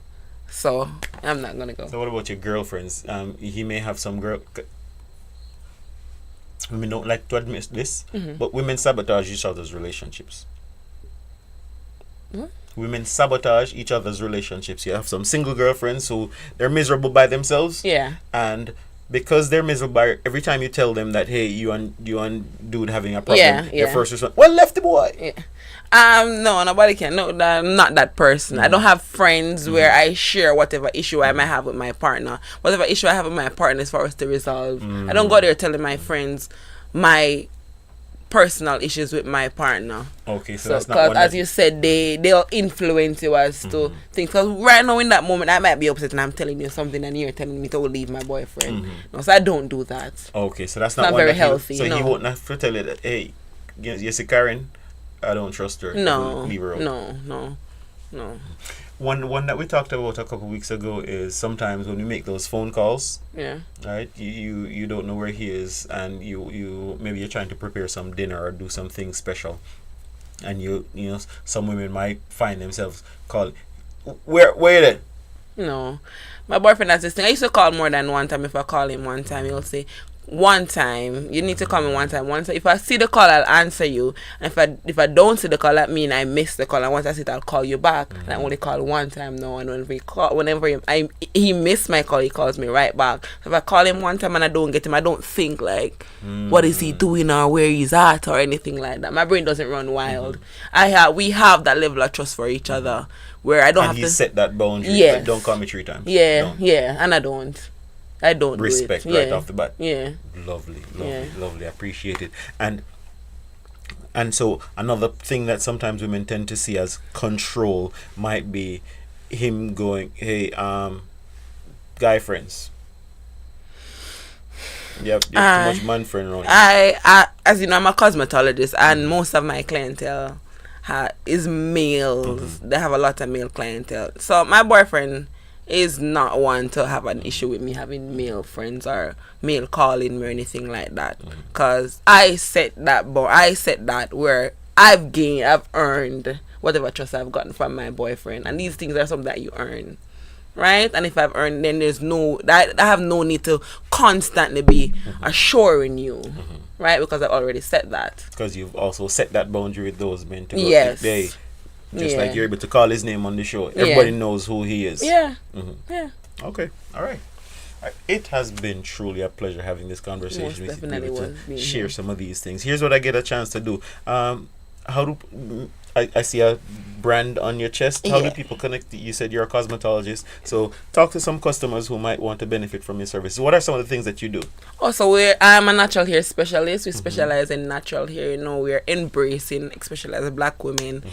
So I'm not gonna go. So what about your girlfriends? He may have some girl. Women don't like to admit this, but women sabotage each other's relationships. What? Women sabotage each other's relationships. You have some single girlfriends who they're miserable by themselves. Yeah. And because they're miserable by every time you tell them that, hey, you and dude having a problem, Yeah. their first response, well, left the boy. Yeah. No, nobody can. No, I'm not that person. I don't have friends where I share whatever issue I might have with my partner. Whatever issue I have with my partner is for us to resolve. I don't go there telling my friends my personal issues with my partner. Okay, so So, that's not because one as that- you said, they'll influence you as to things. Because right now in that moment, I might be upset and I'm telling you something, and you're telling me to leave my boyfriend. No, so I don't do that. Okay, so that's not not one very that healthy, So he no. won't have to tell you that, hey, you see Karen, I don't trust her. No, Leave her out. no. One that we talked about a couple weeks ago is sometimes when we make those phone calls, Yeah. right? You don't know where he is, and you maybe you're trying to prepare some dinner or do something special, and you know some women might find themselves calling, where then? No. My boyfriend has this thing. I used to call more than one time. If I call him one time, he'll say, one time. You need to call me one time. Once if I see the call, I'll answer you. And if I don't see the call, that means I missed the call. And once I see it, I'll call you back. And I only call one time now. And whenever he missed my call, he calls me right back. So if I call him one time and I don't get him, I don't think like, what is he doing or where he's at or anything like that. My brain doesn't run wild. We have that level of trust for each other where I don't And have to set that boundary. Yes. Like, don't call me 3 times. Yeah, Don't. yeah, and I don't Respect do it. right Yeah. off the bat. Yeah. Lovely. Yeah. I appreciate it. And so another thing that sometimes women tend to see as control might be him going, hey, guy friends. You have too much man friend around. I as you know, I'm a cosmetologist, and most of my clientele is males. They have a lot of male clientele. So my boyfriend is not one to have an issue with me having male friends or male calling me or anything like that. Cause I set that where I've earned whatever trust I've gotten from my boyfriend, and these things are something that you earn. Right? And if I've earned, then I have no need to constantly be assuring you. Right? Because I already set that. Because you've also set that boundary with those men to go, Yes. hey, just Yeah. like you're able to call his name on the show. Everybody knows who he is. Yeah. Mhm. Yeah. Okay. All right. It has been truly a pleasure having this conversation Most with you, definitely to was being share here. some of these things. Here's what I get a chance to do. How do I see a brand on your chest? How do Yeah. people connect? You said you're a cosmetologist, so talk to some customers who might want to benefit from your services. What are some of the things that you do? Also, I'm a natural hair specialist. We specialize in natural hair. You know, we're embracing, especially as Black women,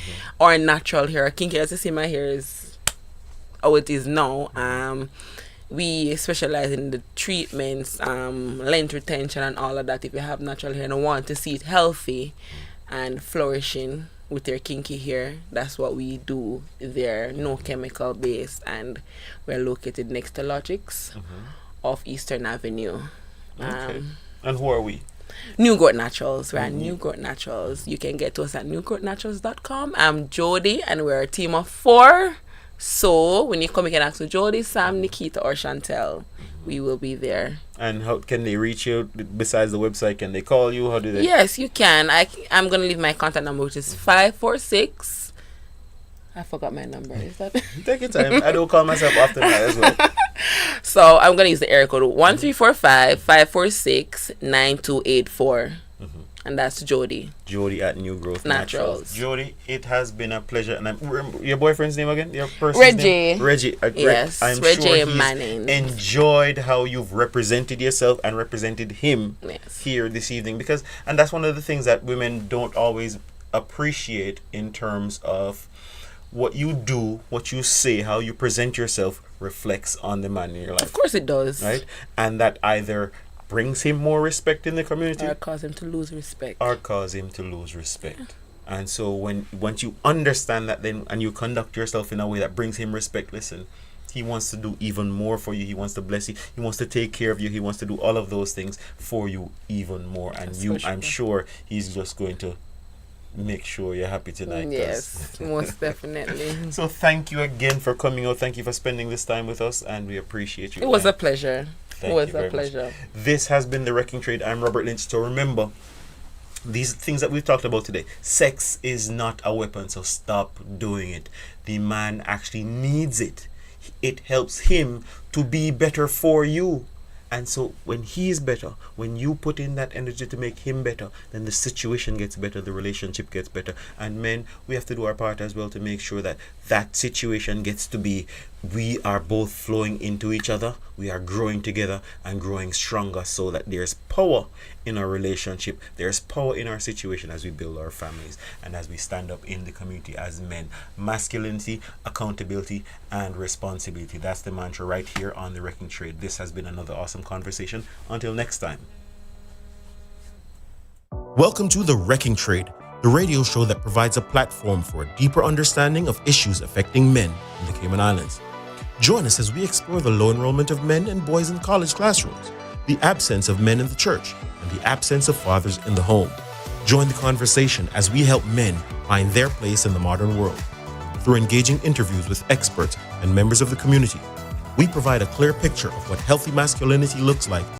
our natural hair. Kinky, as you see, my hair is how it is now. We specialize in the treatments, length retention, and all of that. If you have natural hair and want to see it healthy and flourishing with your kinky hair, that's what we do there. No chemical based, and we're located next to Logix off Eastern Avenue. Okay. And who are we? New Growth Naturals. We're at New Growth Naturals. You can get to us at newgrowthnaturals.com. I'm Jody, and we're a team of 4. So when you come, you can ask for Jody, Sam, Nikita, or Chantel. We will be there. And how can they reach you besides the website? Can they call you? How do they? Yes, you can. I'm going to leave my contact number, which is 546. I forgot my number. Is that? Take your time. I don't call myself often as well. So I'm going to use the area code 1345-546-9284. And that's Jody. Jody at New Growth Naturals. Jody, it has been a pleasure. And your boyfriend's name again? Your person's Reggie. name? Reggie. Yes, I'm Reggie sure he's Manning. enjoyed how you've represented yourself and represented him Yes. here this evening. And that's one of the things that women don't always appreciate in terms of what you do, what you say, how you present yourself reflects on the man in your life. Of course it does. Right? And that either brings him more respect in the community Or cause him to lose respect. or cause him to lose respect. And so once you understand that, then and you conduct yourself in a way that brings him respect, listen, He wants to do even more for you. He wants to bless you. He wants to take care of you. He wants to do all of those things for you even more. And That's you, for sure. I'm sure he's just going to make sure you're happy tonight. 'cause- Yes, most definitely. So thank you again for coming out. Thank you for spending this time with us, and we appreciate you. It was a And pleasure. thank It was you very a much. pleasure. This has been the Wrecking Trade. I'm Robert Lynch. So remember, these things that we've talked about today, sex is not a weapon, so stop doing it. The man actually needs it. It helps him to be better for you. And so when he is better, when you put in that energy to make him better, then the situation gets better, the relationship gets better. And men, we have to do our part as well to make sure that that situation gets to be, we are both flowing into each other, we are growing together and growing stronger, so that there's power in our relationship, there's power in our situation as we build our families and as we stand up in the community as men. Masculinity, accountability, and responsibility. That's the mantra right here on the Wrecking Trade. This has been another awesome conversation. Until next time. Welcome to The Wrecking Trade, the radio show that provides a platform for a deeper understanding of issues affecting men in the Cayman Islands. Join us as we explore the low enrollment of men and boys in college classrooms, the absence of men in the church, and the absence of fathers in the home. Join the conversation as we help men find their place in the modern world. Through engaging interviews with experts and members of the community, we provide a clear picture of what healthy masculinity looks like